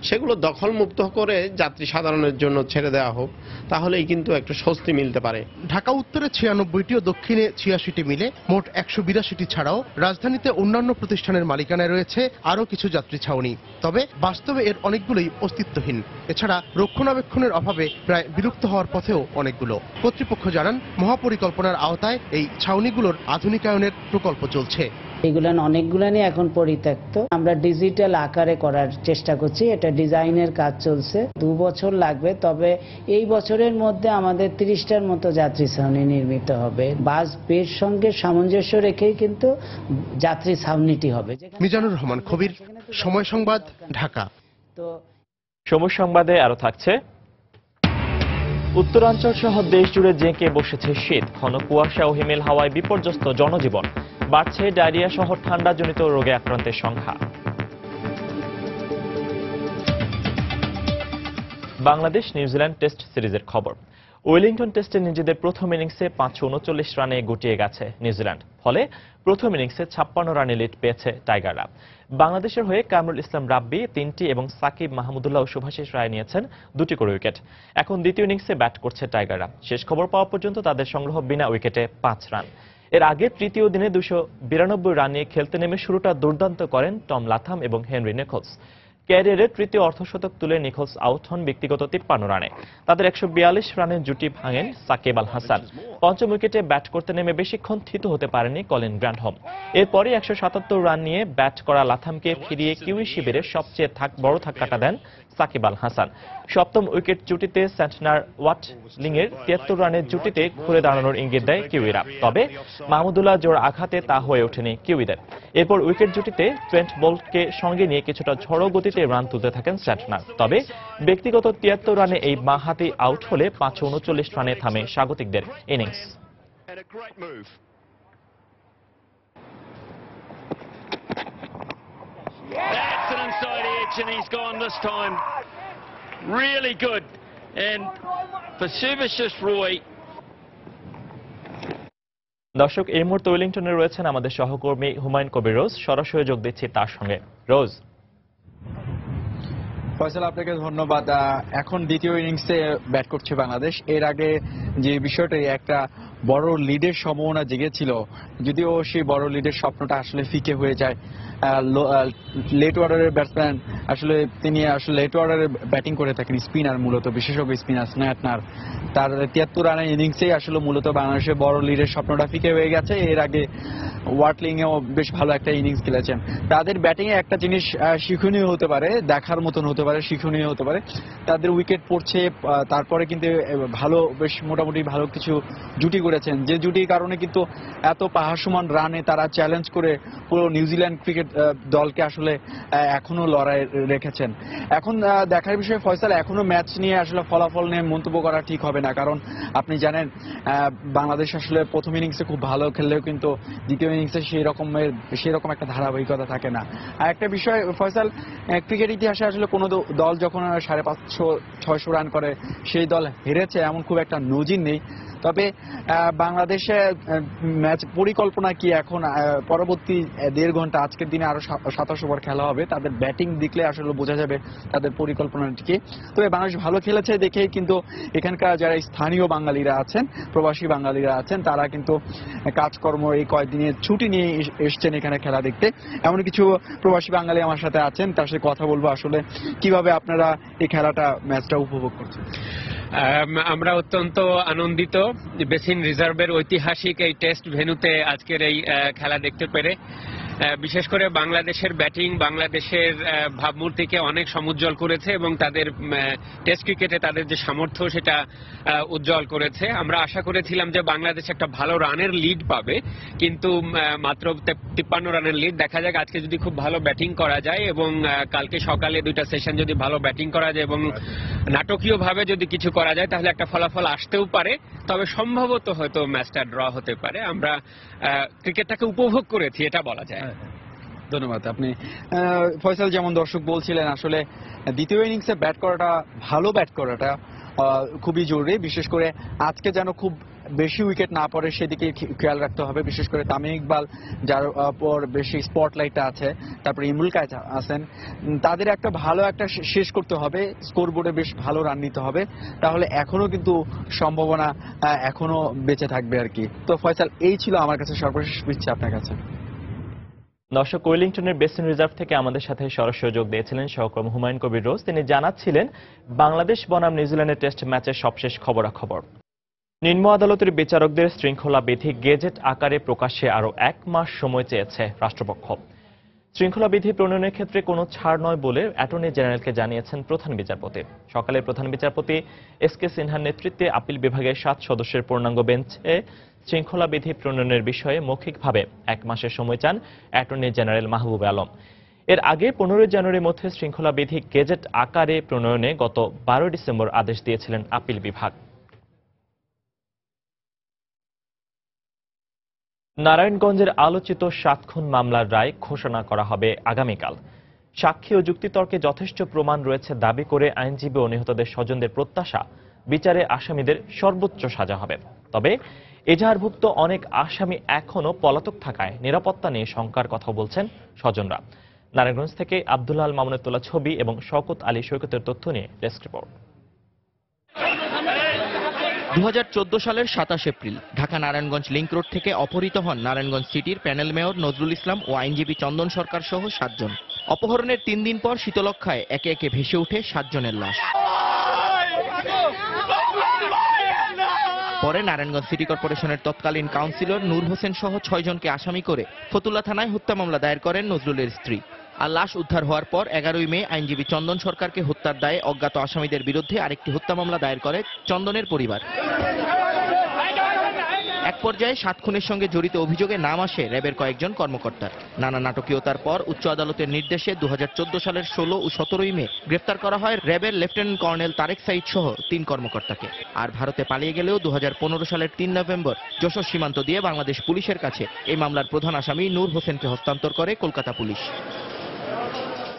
সেগুলো দখলমুক্ত করে যাত্রী সাধারণের জন্য ছেড়ে দেওয়া হোক, তাহলেই কিন্তু একটু স্বস্তি মিলতে পারে। ঢাকা উত্তরে 96টি ও দক্ষিণে 86টি মিলে মোট 182টি ছাড়াও রাজধানীতে অন্যান্য প্রতিষ্ঠানের মালিকানায় রয়েছে আরও কিছু যাত্রী ছাউনি। তবে বাস্তবে এর অনেকগুলোই অস্তিত্বহীন। এছাড়া রক্ষণাবেক্ষণের অভাবে প্রায় বিলুপ্ত হওয়ার পথেও অনেকগুলো। কর্তৃপক্ষ জানান, মহাপরিকল্পনার আওতায় এই ছাউনিগুলোর আধুনিকায়নের প্রকল্প চলছে। এগুলো অনেকগুলানই এখন পরিত্যক্ত। আমরা ডিজিটাল আকারে করার চেষ্টা করছি, এটা ডিজাইনের কাজ চলছে। 2 বছর লাগবে, তবে এই বছরের মধ্যে আমাদের 30টার মতো যাত্রী ছাউনি নির্মিত হবে। বাস বের সঙ্গে সামঞ্জস্য রেখেই কিন্তু যাত্রী ছাউনিটি হবে। মিজানুর রহমান কবির, সময় সংবাদ, ঢাকা। তো সময় সংবাদে আরো থাকছে, উত্তরাঞ্চল সহ দেশ জুড়ে জেঁকে বসেছে শীত। ঘন কুয়াশা ও হিমেল হাওয়ায় বিপর্যস্ত জনজীবন। বাড়ছে ডায়রিয়া সহ ঠান্ডাজনিত রোগে আক্রান্তের সংখ্যা। বাংলাদেশ নিউজিল্যান্ড টেস্ট সিরিজের খবর। ওয়েলিংটন টেস্টে নিজেদের প্রথম ইনিংসে 539 রানে গুটিয়ে গেছে নিউজিল্যান্ড। ফলে প্রথম ইনিংসে 56 রানে লিড পেয়েছে টাইগাররা। বাংলাদেশের হয়ে কামরুল ইসলাম রাব্বি 3টি এবং সাকিব মাহমুদুল্লাহ ও শুভাশিস রায় নিয়েছেন 2টি করে উইকেট। এখন দ্বিতীয় ইনিংসে ব্যাট করছে টাইগাররা। শেষ খবর পাওয়া পর্যন্ত তাদের সংগ্রহ বিনা উইকেটে 5 রান। এর আগে তৃতীয় দিনে 292 রান নিয়ে খেলতে নেমে শুরুটা দুর্দান্ত করেন টম লাথাম এবং হেনরি নিকোলস। ক্যারিয়ারের তৃতীয় অর্ধশতক তুলে নিকোলস আউট হন ব্যক্তিগত 53 রানে। তাদের 142 রানের জুটি ভাঙেন সাকিব আল হাসান। পঞ্চম উইকেটে ব্যাট করতে নেমে বেশিক্ষণ থিতু হতে পারেনি কলিন গ্র্যান্ডহোম। এরপরই 177 রান নিয়ে ব্যাট করা লাথামকে ফিরিয়ে কিউই শিবিরের সবচেয়ে বড় ধাক্কাটা দেন সাকিব আল হাসান। সপ্তম উইকেট জুটিতে সেন্টনার ওয়াটলিংয়ের 73 রানের জুটিতে ঘুরে দাঁড়ানোর ইঙ্গিত দেয় কিউইরা। তবে মাহমুদুল্লাহ জোর আঘাতে তা হয়ে ওঠেনি কিউইদের। এরপর উইকেট জুটিতে ট্রেন্ট বোল্টকে সঙ্গে নিয়ে কিছুটা ঝড়ো গতিতে রান তুলতে থাকেন সেন্টনার। তবে ব্যক্তিগত 73 রানে এই বাঁহাতি আউট হলে 539 রানে থামে স্বাগতিকদের innings. That's an inside edge and he's gone this time. Really good. And for Subhashis Roy. দর্শক, এই মুহূর্তে ওয়েলিংটনে রয়েছেন আমাদের সহকর্মী হুমায়ুন কবির রোজ। সরাসরি যোগ দিচ্ছি তার সঙ্গে। রোজ। ফয়সাল, আপনাকে ধন্যবাদ। এখন দ্বিতীয় ইনিংসে ব্যাট করছে বাংলাদেশ। এর আগে যে বিষয়টাই একটা বড় লিডের সম্ভাবনা জেগেছিল, যদিও সেই বড় লিডের স্বপ্নটা আসলে ফিকে হয়ে যায়। লেট অর্ডারের ব্যাটসম্যান আসলে তিনি আসলে লেট অর্ডারে ব্যাটিং করে থাকেন, স্পিনার মূলত, বিশেষজ্ঞ স্পিনার স্ন্যাটনার। তার 73 রানের ইনিংসেই আসলে মূলত বাংলাদেশের বড় লিডের স্বপ্নটা ফিকে হয়ে গেছে। এর আগে ওয়াটলিংয়েও বেশ ভালো একটা ইনিংস খেলেছেন। তাদের ব্যাটিংয়ে একটা জিনিস শিক্ষণীয় হতে পারে, দেখার মতন হতে পারে, শিক্ষণীয় হতে পারে। তাদের উইকেট পড়ছে, তারপরে কিন্তু ভালো, বেশ মোটামুটি ভালো কিছু জুটি করেছেন, যে জুটির কারণে কিন্তু এত পাহাড় সমান রানে তারা চ্যালেঞ্জ করে পুরো নিউজিল্যান্ড ক্রিকেট দলকে আসলে এখনো লড়াই রেখেছেন। এখন দেখার বিষয় ফয়সাল, এখনো ম্যাচ নিয়ে আসলে ফলাফল নিয়ে মন্তব্য করা ঠিক হবে না, কারণ আপনি জানেন বাংলাদেশ আসলে প্রথম ইনিংসে খুব ভালো খেললেও কিন্তু দ্বিতীয় ইনিংসে সেই রকম একটা ধারাবাহিকতা থাকে না। আর একটা বিষয় ফয়সাল, ক্রিকেট ইতিহাসে আসলে কোনো দল যখন 550-600 রান করে সেই দল হেরেছে এমন খুব একটা নজির নেই। তবে বাংলাদেশে ম্যাচ পরিকল্পনা কি এখন পরবর্তী 1.5 ঘন্টা, আজকের দিনে আরো 27 ওভার খেলা হবে, তাদের ব্যাটিং দেখলে আসলে বোঝা যাবে তাদের পরিকল্পনাটি কি। তবে বাংলাদেশ ভালো খেলেছে দেখেই কিন্তু এখানকার যারা স্থানীয় বাঙালিরা আছেন, প্রবাসী বাঙালিরা আছেন, তারা কিন্তু কাজকর্ম এই কয়েকদিনের ছুটি নিয়ে এসছেন এখানে খেলা দেখতে। এমন কিছু প্রবাসী বাঙালি আমার সাথে আছেন, তার সাথে কথা বলবো আসলে কিভাবে আপনারা এই খেলাটা, ম্যাচটা উপভোগ করছেন। আমরা অত্যন্ত আনন্দিত বেসিন রিজার্ভের ঐতিহাসিক এই টেস্ট ভেন্যুতে আজকের এই খেলা দেখতে পেরে। বিশেষ করে বাংলাদেশের ব্যাটিং বাংলাদেশের ভাবমূর্তিকে অনেক সমুজ্জ্বল করেছে এবং তাদের টেস্ট ক্রিকেটে তাদের যে সামর্থ্য সেটা উজ্জ্বল করেছে। আমরা আশা করেছিলাম যে বাংলাদেশ একটা ভালো রানের লিড পাবে, কিন্তু মাত্র 53 রানের লিড। দেখা যাক আজকে যদি খুব ভালো ব্যাটিং করা যায় এবং কালকে সকালে 2টা সেশন যদি ভালো ব্যাটিং করা যায় এবং নাটকীয়ভাবে যদি কিছু করা যায় তাহলে একটা ফলাফল আসতেও পারে। তবে সম্ভবত হয়তো ম্যাচটা ড্র হতে পারে। আমরা ক্রিকেটটাকে উপভোগ করেছি, এটা বলা যায়। ধন্যবাদ। আপনি ফয়সাল, যেমন দর্শক বলছিলেন, আসলে দ্বিতীয় ইনিংসে ব্যাট করাটা, ভালো ব্যাট করাটা খুবই জরুরি। বিশেষ করে আজকে যেন খুব বেশি উইকেট না পড়ে সেদিকে খেয়াল রাখতে হবে। বিশেষ করে তামিম ইকবাল, যার পর বেশি স্পটলাইটটা আছে, তারপরে ইমরুল কায়েস আছেন, তাদের একটা ভালো একটা শেষ করতে হবে, স্কোর বোর্ডে বেশ ভালো রান নিতে হবে, তাহলে এখনো কিন্তু সম্ভাবনা এখনো বেঁচে থাকবে আর কি। তো ফয়সাল, এই ছিল আমার কাছে সর্বশেষ ইচ্ছা আপনার কাছে। দর্শক, ওয়েলিংটনের বেসিন রিজার্ভ থেকে আমাদের সাথে সরাসরি যোগ দিয়েছিলেন সহকর্মী হুমায়ুন কবির রোজ। তিনি জানাচ্ছিলেন বাংলাদেশ বনাম নিউজিল্যান্ডের টেস্ট ম্যাচের সবশেষ খবরাখবর। নিম্ন আদালতের বিচারকদের শৃঙ্খলা বিধি গেজেট আকারে প্রকাশে আরও 1 মাস সময় চেয়েছে রাষ্ট্রপক্ষ। শৃঙ্খলা বিধি প্রণয়নের ক্ষেত্রে কোনো ছাড় নয় বলে অ্যাটর্নি জেনারেলকে জানিয়েছেন প্রধান বিচারপতি। সকালে প্রধান বিচারপতি এস.কে. সিনহার নেতৃত্বে আপিল বিভাগের 7 সদস্যের পূর্ণাঙ্গ বেঞ্চে শৃঙ্খলা বিধি প্রণয়নের বিষয়ে মৌখিকভাবে 1 মাসের সময় চান অ্যাটর্নি জেনারেল মাহবুব আলম। এর আগে 15 জানুয়ারির মধ্যে শৃঙ্খলা বিধি গেজেট আকারে প্রণয়নে গত 12 ডিসেম্বর আদেশ দিয়েছিলেন আপিল বিভাগ। নারায়ণগঞ্জের আলোচিত 7 খুন মামলার রায় ঘোষণা করা হবে আগামীকাল। সাক্ষী ও যুক্তিতর্কে যথেষ্ট প্রমাণ রয়েছে দাবি করে আইনজীবী ও নিহতদের স্বজনদের প্রত্যাশা, বিচারে আসামিদের সর্বোচ্চ সাজা হবে। তবে এজাহারভুক্ত অনেক আসামি এখনও পলাতক থাকায় নিরাপত্তা নিয়ে শঙ্কার কথা বলছেন স্বজনরা। নারায়ণগঞ্জ থেকে আব্দুল আল মামুনের তোলা ছবি এবং শওকত আলী সৈকতের তথ্য নিয়ে ডেস্ক রিপোর্ট। 2014 সালের 27 April Dhaka Narayanganj link road থেকে অপহৃত হন নারায়ণগঞ্জ সিটির প্যানেল মেয়র নজরুল ইসলাম ও আইনজীবী চন্দন সরকার সহ 7 জন। অপহরণের 3 দিন পর শীতলক্ষ্যায় একে একে ভেসে ওঠে 7 জনের লাশ। পরে নারায়ণগঞ্জ সিটি কর্পোরেশনের তৎকালীন কাউন্সিলর নূর হোসেন সহ 6 জনকে আসামি করে ফতুল্লা থানায় হত্যা মামলা দায়ের করেন নজরুলের স্ত্রী। আর লাশ উদ্ধার হওয়ার পর 11ই মে আইনজীবী চন্দন সরকারকে হত্যার দায়ে অজ্ঞাত আসামিদের বিরুদ্ধে আরেকটি হত্যা মামলা দায়ের করে চন্দনের পরিবার। এক পর্যায়ে 7 খুনের সঙ্গে জড়িত অভিযোগে নাম আসে র্যাবের কয়েকজন কর্মকর্তার। নানা নাটকীয়তার পর উচ্চ আদালতের নির্দেশে 2014 সালের 16 ও 17ই মে গ্রেফতার করা হয় র্যাবের লেফটেন্যান্ট কর্নেল তারেক সাইদ সহ 3 কর্মকর্তাকে। আর ভারতে পালিয়ে গেলেও 2015 সালের 3 নভেম্বর যশোর সীমান্ত দিয়ে বাংলাদেশ পুলিশের কাছে এই মামলার প্রধান আসামি নূর হোসেনকে হস্তান্তর করে কলকাতা পুলিশ।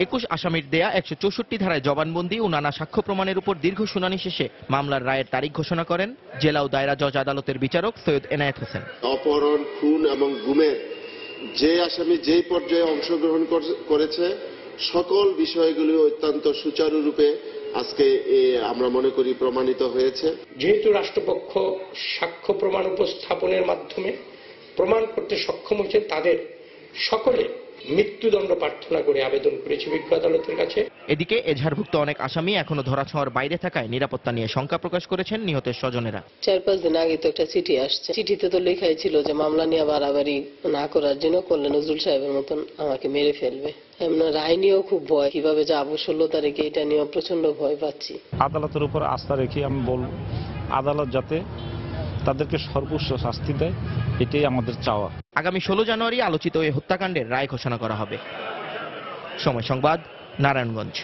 21 আসামির দেয়া 164 ধারায় জবানবন্দি ও নানা সাক্ষ্য প্রমাণের উপর দীর্ঘ শুনানি শেষে মামলার রায়ের তারিখ ঘোষণা করেন জেলা ও দায়রা জজ আদালতের বিচারক সৈয়দ এনায়েত হোসেন। অপহরণ, খুন এবং গুমের যে আসামি যেই পর্যায়ে অংশগ্রহণ করেছে সকল বিষয়গুলি অত্যন্ত সুচারুরূপে আজকে আমরা মনে করি প্রমাণিত হয়েছে। যেহেতু রাষ্ট্রপক্ষ সাক্ষ্য প্রমাণ উপস্থাপনের মাধ্যমে প্রমাণ করতে সক্ষম হয়েছেন, তাদের সকলে মৃত্যুদণ্ড প্রার্থনা করে আবেদন করেছে বিজ্ঞ আদালতের কাছে। এদিকে এজাহারভুক্ত অনেক আসামি এখনো ধরাছোঁয়ার বাইরে থাকায় নিরাপত্তা নিয়ে শঙ্কা প্রকাশ করেছেন নিহতের স্বজনেরা। 4-5 দিন আগে তো একটা চিঠি আসছে, চিঠিতে তো লেখাই ছিল যে মামলা নিয়ে বাড়াবাড়ি না করার জন্য, করলে নজরুল সাহেবের মতন আমাকে মেরে ফেলবে। এমন রায় নিয়েও খুব ভয়, কিভাবে যাবো 16 তারিখে, এটা নিয়েও প্রচন্ড ভয় পাচ্ছি। আদালতের উপর আস্থা রেখে আমি বলব, আদালত যাতে তাদেরকে সর্বোচ্চ শাস্তি দেয়, এটাই আমাদের চাওয়া। আগামী 16 জানুয়ারি আলোচিত এই হত্যাকাণ্ডের রায় ঘোষণা করা হবে। সময় সংবাদ, নারায়ণগঞ্জ।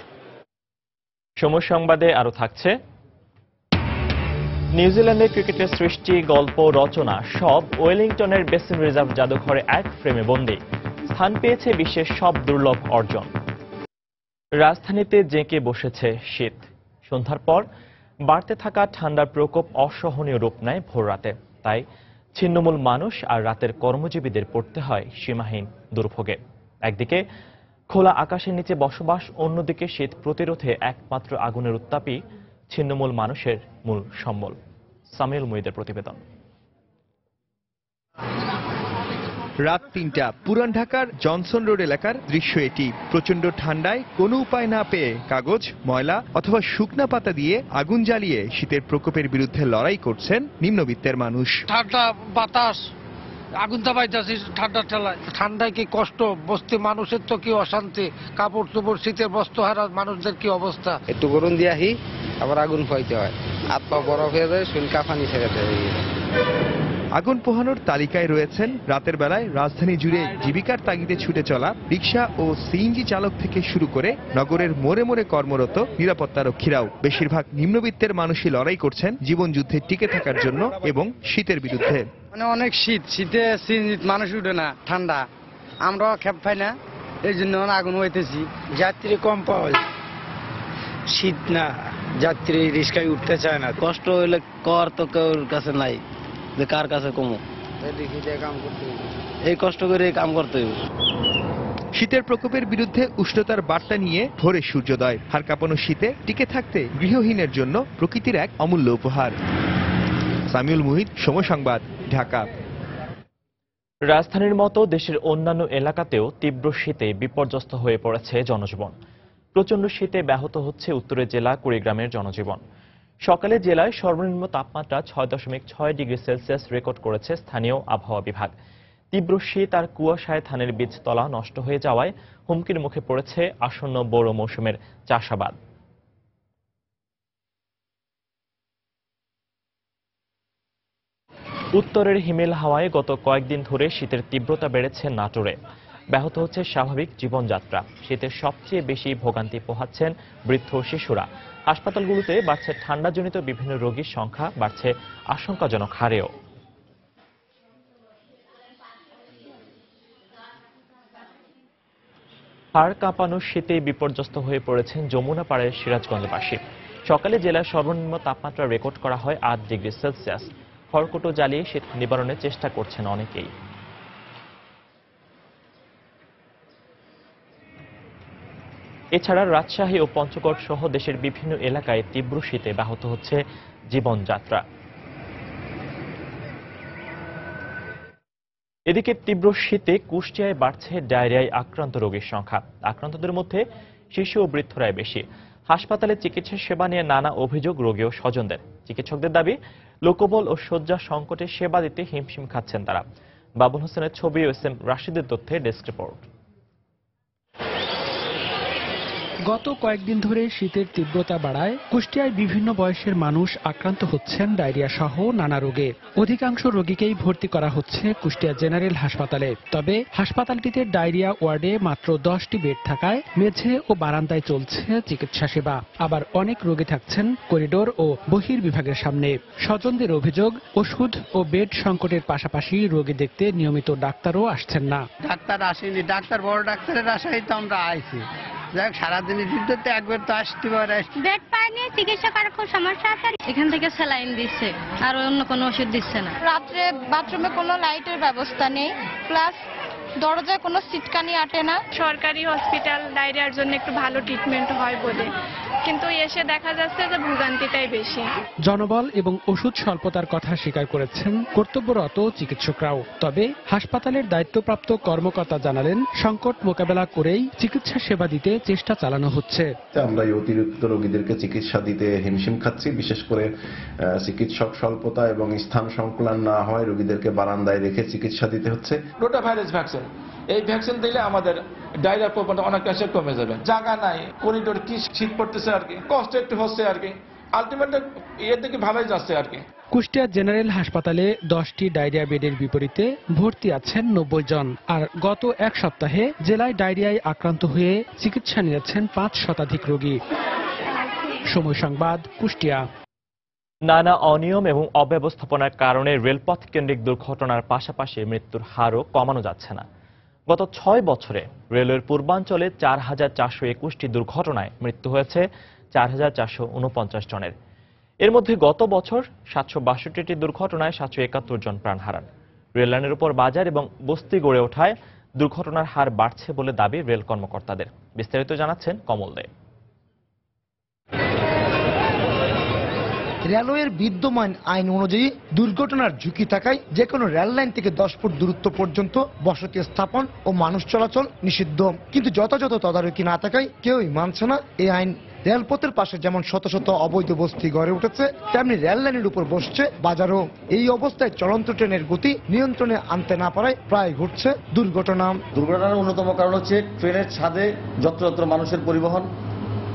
সময় সংবাদে আরো থাকছে, নিউজিল্যান্ডের ক্রিকেটের সৃষ্টি, গল্প, রচনা সব ওয়েলিংটনের বেসিন রিজার্ভ জাদুঘরে এক ফ্রেমে বন্দী। স্থান পেয়েছে বিশ্বের সব দুর্লভ অর্জন। রাজধানীতে জেঁকে বসেছে শীত। সন্ধ্যার পর বাড়তে থাকা ঠান্ডার প্রকোপ অসহনীয় রূপ নেয় ভোর রাতে। তাই ছিন্নমূল মানুষ আর রাতের কর্মজীবীদের পড়তে হয় সীমাহীন দুর্ভোগে। একদিকে খোলা আকাশের নিচে বসবাস, অন্যদিকে শীত প্রতিরোধে একমাত্র আগুনের উত্তাপই ছিন্নমূল মানুষের মূল সম্বল। সামিউল মুহিদের প্রতিবেদন। রাত 3টা, পুরান ঢাকার জনসন রোড এলাকার দৃশ্য এটি। প্রচন্ড ঠান্ডায় কোনো উপায় না পেয়ে কাগজ, ময়লা অথবা শুকনা পাতা দিয়ে আগুন জ্বালিয়ে শীতের প্রকোপের বিরুদ্ধে লড়াই করছেন নিম্নবিত্তের মানুষ। ঠান্ডা বাতাস, আগুন দাবাইতেছি ঠান্ডা ঠেলায়। ঠান্ডায় কি কষ্ট, বসতে মানুষের তো কি অশান্তি, কাপড় চোপড় শীতের বস্ত্র হারা মানুষদের কি অবস্থা। একটু গরম দিয়ে আহি, আবার আগুন খাইতে হয়, হাত পা বরফ হয়ে যায়, শরীর কাঁপানি ছেড়ে দেয়। আগুন পোহানোর তালিকায় রয়েছেন রাতের বেলায় রাজধানী জুড়ে জীবিকার তাগিদে ছুটে চলা রিকশা ও সিএনজি চালক থেকে শুরু করে নগরের মোড়ে মোড়ে কর্মরত নিরাপত্তারক্ষীরাও। বেশিরভাগ নিম্নবিত্তের মানুষই লড়াই করছেন জীবন যুদ্ধে টিকে থাকার জন্য এবং শীতের বিরুদ্ধে। মানে অনেক শীত, শীতে সিএনজি মানুষ উঠে না, ঠান্ডা, আমরা খেপ পাই না, এই জন্য আগুন হইতেছি। যাত্রী কম পাওয়া যায়, শীত না, যাত্রী রিক্সায় উঠতে চায় না। কষ্ট হইলে কর তো কেউর কাছে নাই, যে কার কাছে কমো, এই কষ্ট করে কাম করতে হবে। শীতের প্রকোপের বিরুদ্ধে উষ্ণতার বার্তা নিয়ে ভোরে সূর্যোদয়। হাড় কাঁপানো শীতে টিকে থাকতে গৃহহীনের জন্য প্রকৃতির এক অমূল্য উপহার। সামিউল মুহিদ, সময় সংবাদ, ঢাকা। রাজধানীর মতো দেশের অন্যান্য এলাকাতেও তীব্র শীতে বিপর্যস্ত হয়ে পড়েছে জনজীবন। প্রচণ্ড শীতে ব্যাহত হচ্ছে উত্তরের জেলা কুড়িগ্রামের জনজীবন। সকালে জেলায় সর্বনিম্ন তাপমাত্রা 6.6 ডিগ্রি সেলসিয়াস রেকর্ড করেছে স্থানীয় আবহাওয়া বিভাগ। তীব্র শীত আর কুয়াশায় ধানের বীজতলা নষ্ট হয়ে যাওয়ায় হুমকির মুখে পড়েছে আসন্ন বোরো মৌসুমের চাষাবাদ। উত্তরের হিমেল হাওয়ায় গত কয়েকদিন ধরে শীতের তীব্রতা বেড়েছে নাটোরে। ব্যাহত হচ্ছে স্বাভাবিক জীবনযাত্রা। শীতের সবচেয়ে বেশি ভোগান্তি পোহাচ্ছেন বৃদ্ধ শিশুরা। হাসপাতালগুলোতে বাড়ছে ঠান্ডাজনিত বিভিন্ন রোগীর সংখ্যা, বাড়ছে আশঙ্কাজনক হারেও। হাড় কাঁপানো শীতে বিপর্যস্ত হয়ে পড়েছেন যমুনাপাড়ার সিরাজগঞ্জবাসী। সকালে জেলার সর্বনিম্ন তাপমাত্রা রেকর্ড করা হয় ৮ ডিগ্রি সেলসিয়াস। খড়কুটো জ্বালিয়ে শীত নিবারণের চেষ্টা করছেন অনেকেই। এছাড়া রাজশাহী ও পঞ্চগড় সহ দেশের বিভিন্ন এলাকায় তীব্র শীতে ব্যাহত হচ্ছে জীবনযাত্রা। এদিকে তীব্র শীতে কুষ্টিয়ায় বাড়ছে ডায়রিয়ায় আক্রান্ত রোগীর সংখ্যা। আক্রান্তদের মধ্যে শিশু ও বৃদ্ধরাই বেশি। হাসপাতালে চিকিৎসা সেবা নিয়ে নানা অভিযোগ রোগী ও স্বজনদের। চিকিৎসকদের দাবি, লোকবল ও শয্যা সংকটে সেবা দিতে হিমশিম খাচ্ছেন তারা। বাবুল হোসেনের ছবি ও এস এম রাশিদের তথ্যে ডেস্ক রিপোর্ট। গত কয়েকদিন ধরে শীতের তীব্রতা বাড়ায় কুষ্টিয়ায় বিভিন্ন বয়সের মানুষ আক্রান্ত হচ্ছেন ডায়রিয়া সহ নানা রোগে। অধিকাংশ রোগীকেই ভর্তি করা হচ্ছে কুষ্টিয়া জেনারেল হাসপাতালে। তবে হাসপাতালটিতে ডায়রিয়া ওয়ার্ডে মাত্র 10টি বেড থাকায় মেঝে ও বারান্দায় চলছে চিকিৎসা সেবা। আবার অনেক রোগী থাকছেন করিডোর ও বহির্বিভাগের সামনে। স্বজনদের অভিযোগ, ওষুধ ও বেড সংকটের পাশাপাশি রোগী দেখতে নিয়মিত ডাক্তারও আসছেন না। ডাক্তার আসেনি, বড় ডাক্তারের আশায় তো আমরা আইছি। যাক, সারাদিনের ভিতরে একবার তো আসতে পারে। বেড পাইনি, চিকিৎসা করার খুব সমস্যা আছে। এখান থেকে স্যালাইন দিচ্ছে আর অন্য কোনো ওষুধ দিচ্ছে না। রাত্রে বাথরুমে কোনো লাইটের ব্যবস্থা নেই, প্লাস দরজায় কোনো সিটকানি আটে না। সরকারি হসপিটাল ডায়রিয়ার জন্য একটু ভালো ট্রিটমেন্ট হয় বলে, কিন্তু এসে দেখা যাচ্ছে যে ভোগান্তিটাই বেশি। জনবল এবং ওষুধ স্বল্পতার কথা স্বীকার করেছেন কর্তব্যরত চিকিৎসকরাও। তবে হাসপাতালের দায়িত্বপ্রাপ্ত কর্মকর্তা জানালেন, সংকট মোকাবেলা করেই চিকিৎসা সেবা দিতে চেষ্টা চালানো হচ্ছে। আমরা এই অতিরিক্ত রোগীদেরকে চিকিৎসা দিতে হিমশিম খাচ্ছি। বিশেষ করে চিকিৎসক স্বল্পতা এবং স্থান সংকুলান না হয় রোগীদেরকে বারান্দায় রেখে চিকিৎসা দিতে হচ্ছে। রোটাভাইরাস ভ্যাকসিন, এই ভ্যাকসিন দিলে আমাদের ডায়রিয়ার প্রবণতা অনেকাংশে কমে যাবে। জায়গা নাই, করিডোর কি শীত পড়তেছে আর কি, কষ্ট একটু হচ্ছে আর কি, আলটিমেটলি এর দিকে ভালোই যাচ্ছে আর কি। কুষ্টিয়া জেনারেল হাসপাতালে 10টি ডায়রিয়া বেডের বিপরীতে ভর্তি আছেন 90 জন। আর গত এক সপ্তাহে জেলায় ডায়রিয়ায় আক্রান্ত হয়ে চিকিৎসা নিয়েছেন 5 শতাধিক রোগী। সময় সংবাদ, কুষ্টিয়া। নানা অনিয়ম এবং অব্যবস্থাপনার কারণে রেলপথ কেন্দ্রিক দুর্ঘটনার পাশাপাশি মৃত্যুর হারও কমানো যাচ্ছে না। গত 6 বছরে রেলওয়ের পূর্বাঞ্চলে 4421টি দুর্ঘটনায় মৃত্যু হয়েছে 4449 জনের। এর মধ্যে গত বছর 762টি দুর্ঘটনায় 771 জন প্রাণ হারান। রেল লাইনের উপর বাজার এবং বস্তি গড়ে ওঠায় দুর্ঘটনার হার বাড়ছে বলে দাবি রেল কর্মকর্তাদের। বিস্তারিত জানাচ্ছেন কমল দে। রেলওয়ের বিদ্যমান আইন অনুযায়ী দুর্ঘটনার ঝুঁকি থাকায় যে কোনো রেল লাইন থেকে 10 ফুট দূরত্ব পর্যন্ত বসতি স্থাপন ও মানুষ চলাচল নিষিদ্ধ। কিন্তু যথাযথ তদারকি না থাকায় কেউই মানছে না এই আইন। রেলপথের পাশে যেমন শত শত অবৈধ বস্তি গড়ে উঠেছে, তেমনি রেল লাইনের উপর বসছে বাজারও। এই অবস্থায় চলন্ত ট্রেনের গতি নিয়ন্ত্রণে আনতে না পারায় প্রায় ঘটছে দুর্ঘটনা। দুর্ঘটনার অন্যতম কারণ হচ্ছে ট্রেনের ছাদে যত্রতত্র মানুষের পরিবহন।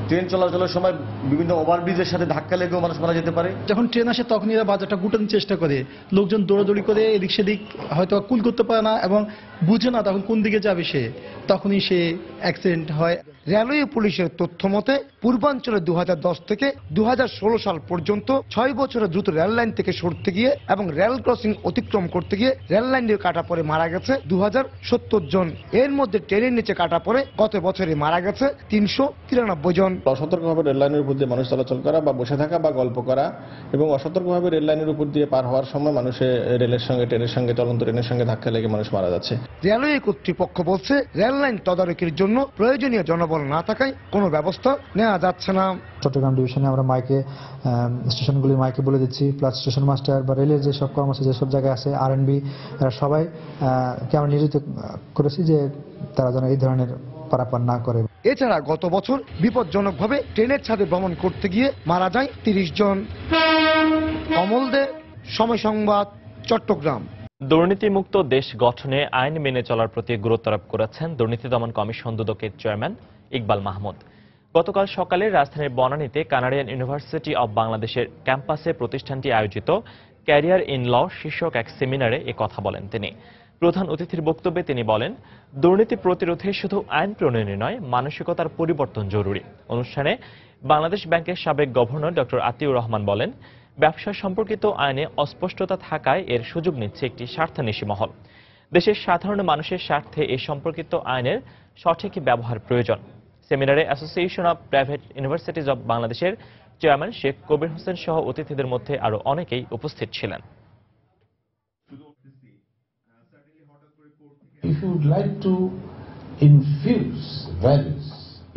ট্রেন চলাচলের সময় বিভিন্ন ওভারব্রিজের সাথে ধাক্কা লেগেও মানুষ মারা যেতে পারে। যখন ট্রেন আসে তখন এরা বাজারটা গুটানোর চেষ্টা করে, লোকজন দৌড়াদৌড়ি করে এদিক সেদিক হয়তো কুল করতে পারে না এবং বুঝে না তখন কোন দিকে যাবে সে, তখনই সে অ্যাক্সিডেন্ট হয়। রেলওয়ে পুলিশের তথ্য মতে পূর্বাঞ্চলে 2010 থেকে 2016 সাল পর্যন্ত 6 বছরে দ্রুত রেল লাইন থেকে সরতে গিয়ে এবং রেল ক্রসিং অতিক্রম করতে গিয়ে রেল লাইনের কাটা পড়ে মারা গেছে 2070 জন। এর মধ্যে ট্রেনের নিচে কাটা পড়ে গত বছরে মারা গেছে 393 জন। অসতর্কভাবে রেল লাইনের উপর দিয়ে মানুষ চলাচল করা বা বসে থাকা বা গল্প করা এবং অসতর্কভাবে রেল লাইনের উপর দিয়ে পার হওয়ার সময় মানুষের রেলের সঙ্গে ট্রেনের সঙ্গে চলন্ত ট্রেনের সঙ্গে ধাক্কা লেগে মানুষ মারা যাচ্ছে। রেলওয়ে কর্তৃপক্ষ বলছে রেল লাইন তদারকির জন্য প্রয়োজনীয় জনবল না থাকায় কোনো ব্যবস্থা নেওয়া যাচ্ছে না। চট্টগ্রাম ডিভিশনে আমরা মাইকে স্টেশনগুলির মাইকে বলে দিচ্ছি, প্লাস স্টেশন মাস্টার বা রেলের যেসব কর্মচারী যেসব জায়গায় আছে RNB এরা সবাই কে আমরা নিয়োজিত করেছি যে তারা যেন এই ধরনের পারাপার না করে। এছাড়া গত বছর বিপজ্জনকভাবে ট্রেনের ছাদে ভ্রমণ করতে গিয়ে মারা যায় 30 জন। কমল দে, সময় সংবাদ, চট্টগ্রাম। দুর্নীতিমুক্ত দেশ গঠনে আইন মেনে চলার প্রতি গুরুত্ব আরোপ করেছেন দুর্নীতি দমন কমিশন দুদকের চেয়ারম্যান ইকবাল মাহমুদ। গতকাল সকালে রাজধানীর বনানীতে কানাডিয়ান ইউনিভার্সিটি অব বাংলাদেশের ক্যাম্পাসে প্রতিষ্ঠানটি আয়োজিত ক্যারিয়ার ইন ল শীর্ষক এক সেমিনারে এ কথা বলেন তিনি। প্রধান অতিথির বক্তব্যে তিনি বলেন, দুর্নীতি প্রতিরোধে শুধু আইন প্রণয়নই নয়, মানসিকতার পরিবর্তন জরুরি। অনুষ্ঠানে বাংলাদেশ ব্যাংকের সাবেক গভর্নর ডক্টর আতিউর রহমান বলেন, ব্যবসা সম্পর্কিত আইনে অস্পষ্টতা থাকায় এর সুযোগ নিচ্ছে একটি স্বার্থান্বেষী মহল। দেশের সাধারণ মানুষের স্বার্থে এ সম্পর্কিত আইনের সঠিক ব্যবহার প্রয়োজন। সেমিনারে association of private universities of বাংলাদেশের চেয়ারম্যান শেখ কবির হোসেন সহ অতিথিদের মধ্যে আরো অনেকেই উপস্থিত ছিলেন।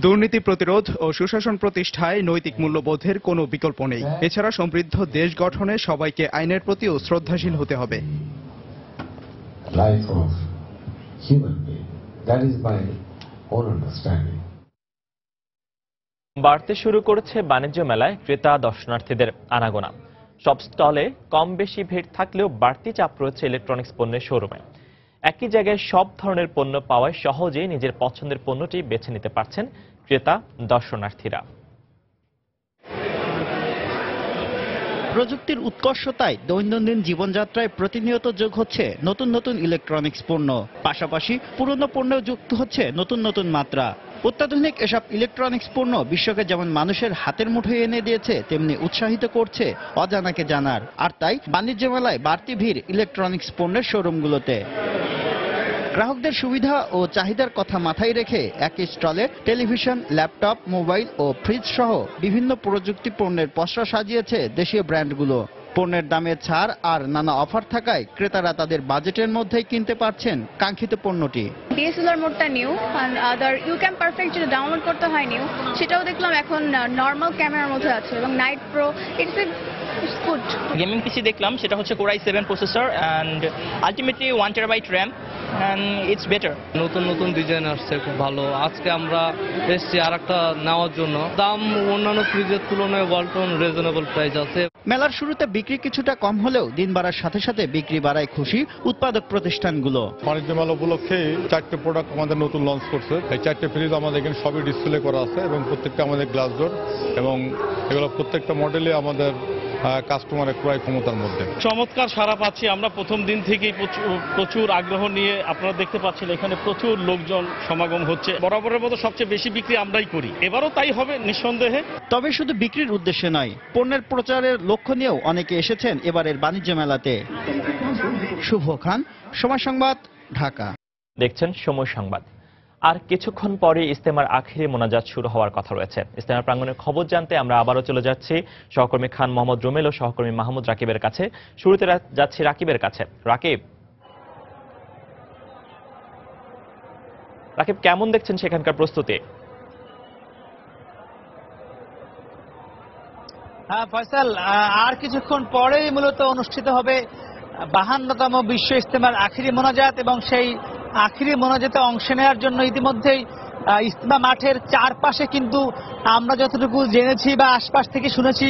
দুর্নীতি প্রতিরোধ ও সুশাসন প্রতিষ্ঠায় নৈতিক মূল্যবোধের কোনো বিকল্প নেই। এছাড়া সমৃদ্ধ দেশ গঠনে সবাইকে আইনের প্রতিও শ্রদ্ধাশীল হতে হবে। বাড়তে শুরু করেছে বাণিজ্য মেলায় ক্রেতা দর্শনার্থীদের আনাগোনা। সব স্টলে কম বেশি ভিড় থাকলেও বাড়তি চাপ রয়েছে ইলেকট্রনিক্স পণ্যের শোরুমে। একই জায়গায় সব ধরনের পণ্য পাওয়ায় সহজেই নিজের পছন্দের পণ্যটি বেছে নিতে পারছেন ক্রেতা দর্শনার্থীরা। প্রযুক্তির উৎকর্ষতায় দৈনন্দিন জীবনযাত্রায় প্রতিনিয়ত যোগ হচ্ছে নতুন নতুন ইলেকট্রনিক্স পণ্য, পাশাপাশি পুরনো পণ্যেও যুক্ত হচ্ছে নতুন নতুন মাত্রা। অত্যাধুনিক এসব ইলেকট্রনিক্স পণ্য বিশ্বকে যেমন মানুষের হাতের মুঠোয় এনে দিয়েছে, তেমনি উৎসাহিত করছে অজানাকে জানার। আর তাই বাণিজ্য মেলায় বাড়তি ভিড় ইলেকট্রনিক্স পণ্যের শোরুমগুলোতে। গ্রাহকদের সুবিধা ও চাহিদার কথা মাথায় রেখে একই স্টলে টেলিভিশন, ল্যাপটপ, মোবাইল ও ফ্রিজ সহ বিভিন্ন প্রযুক্তি পণ্যের পসরা সাজিয়েছে দেশীয় ব্র্যান্ডগুলো। পণ্যের দামে ছাড় আর নানা অফার থাকায় ক্রেতারা তাদের বাজেটের মধ্যেই কিনতে পারছেন কাঙ্ক্ষিত পণ্যটি। ডিএসএলআর মোডটা নিউ, আদার ইউক্যাম পারফেক্ট যেটা ডাউনলোড করতে হয় নিউ, সেটাও দেখলাম এখন নর্মাল ক্যামেরার মধ্যে আছে, এবং night pro it's a good gaming PC দেখলাম, সেটা হচ্ছে Core i7 processor and ultimately 1 TB RAM and it's better. নতুন নতুন ডিজাইন আসছে, খুব ভালো। আজকে আমরা এসেছি আরেকটা নেওয়ার জন্য। দাম অন্যান্য ফ্রিজের তুলনায় ওয়ালটন রিজনেবল প্রাইস আছে। মেলার শুরুতে বিক্রি কিছুটা কম হলেও দিন বাড়ার সাথে সাথে বিক্রি বাড়ায় খুশি উৎপাদক প্রতিষ্ঠানগুলো। বাণিজ্য মেলা উপলক্ষে 4টে প্রোডাক্ট আমাদের নতুন লঞ্চ করছে। এই 4টে ফ্রিজ আমাদের এখানে সবই ডিসপ্লে করা আছে এবং প্রত্যেকটা আমাদের গ্লাস ডোর, এবং এগুলো প্রত্যেকটা মডেলে আমাদের কাস্টমারের ক্রয় ক্ষমতার মধ্যে। চমৎকার সাড়া পাচ্ছি আমরা প্রথম দিন থেকেই, প্রচুর আগ্রহ নিয়ে আপনারা দেখতে পাচ্ছেন এখানে প্রচুর লোকজন সমাগম হচ্ছে। বরাবরের মতো সবচেয়ে বেশি বিক্রি আমরাই করি, এবারও তাই হবে নিঃসন্দেহে। তবে শুধু বিক্রির উদ্দেশ্যে নয়, পণ্যের প্রচারের লক্ষ্য নিয়েও অনেকে এসেছেন এবারের বাণিজ্য মেলাতে। শুভ খান, সময় সংবাদ, ঢাকা। দেখছেন সময় সংবাদ। আর কিছুক্ষণ পরে ইজতেমার আখিরি মোনাজাত শুরু হওয়ার কথা রয়েছে। ইজতেমার প্রাঙ্গণের খবর জানতে আমরা আবারও চলে যাচ্ছি সহকর্মী খান মোহাম্মদ রুমেল ও সহকর্মী মাহমুদ রাকিবের কাছে। শুরুতে যাচ্ছি রাকিবের কাছে। রাকিব, কেমন দেখছেন সেখানকার প্রস্তুতি? হ্যাঁ ফয়সাল, আর কিছুক্ষণ পরেই মূলত অনুষ্ঠিত হবে 52তম বিশ্ব ইজতেমার আখিরি মোনাজাত, এবং সেই আখিরি মোনাজাতে অংশ নেওয়ার জন্য ইতিমধ্যেই ইজতেমা মাঠের চারপাশে কিন্তু আমরা যতটুকু জেনেছি বা আশপাশ থেকে শুনেছি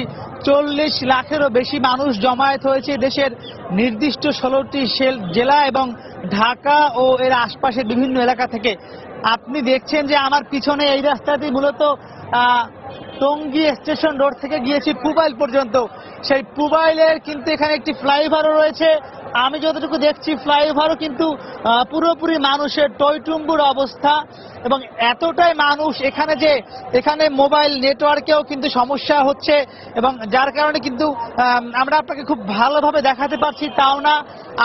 40 লাখেরও বেশি মানুষ জমায়েত হয়েছে দেশের নির্দিষ্ট 16টি জেলা এবং ঢাকা ও এর আশপাশের বিভিন্ন এলাকা থেকে। আপনি দেখছেন যে আমার পিছনে এই রাস্তাটি মূলত টঙ্গী স্টেশন রোড থেকে গিয়েছি পুবাইল পর্যন্ত। সেই পুবাইলের কিন্তু এখানে একটি ফ্লাইওভারও রয়েছে। আমি যতটুকু দেখছি ফ্লাইওভারও কিন্তু পুরোপুরি মানুষের টইটুম্বুর অবস্থা, এবং এতটাই মানুষ এখানে মোবাইল নেটওয়ার্কেও কিন্তু সমস্যা হচ্ছে, এবং যার কারণে কিন্তু আমরা আপনাকে খুব ভালোভাবে দেখাতে পারছি তাও না।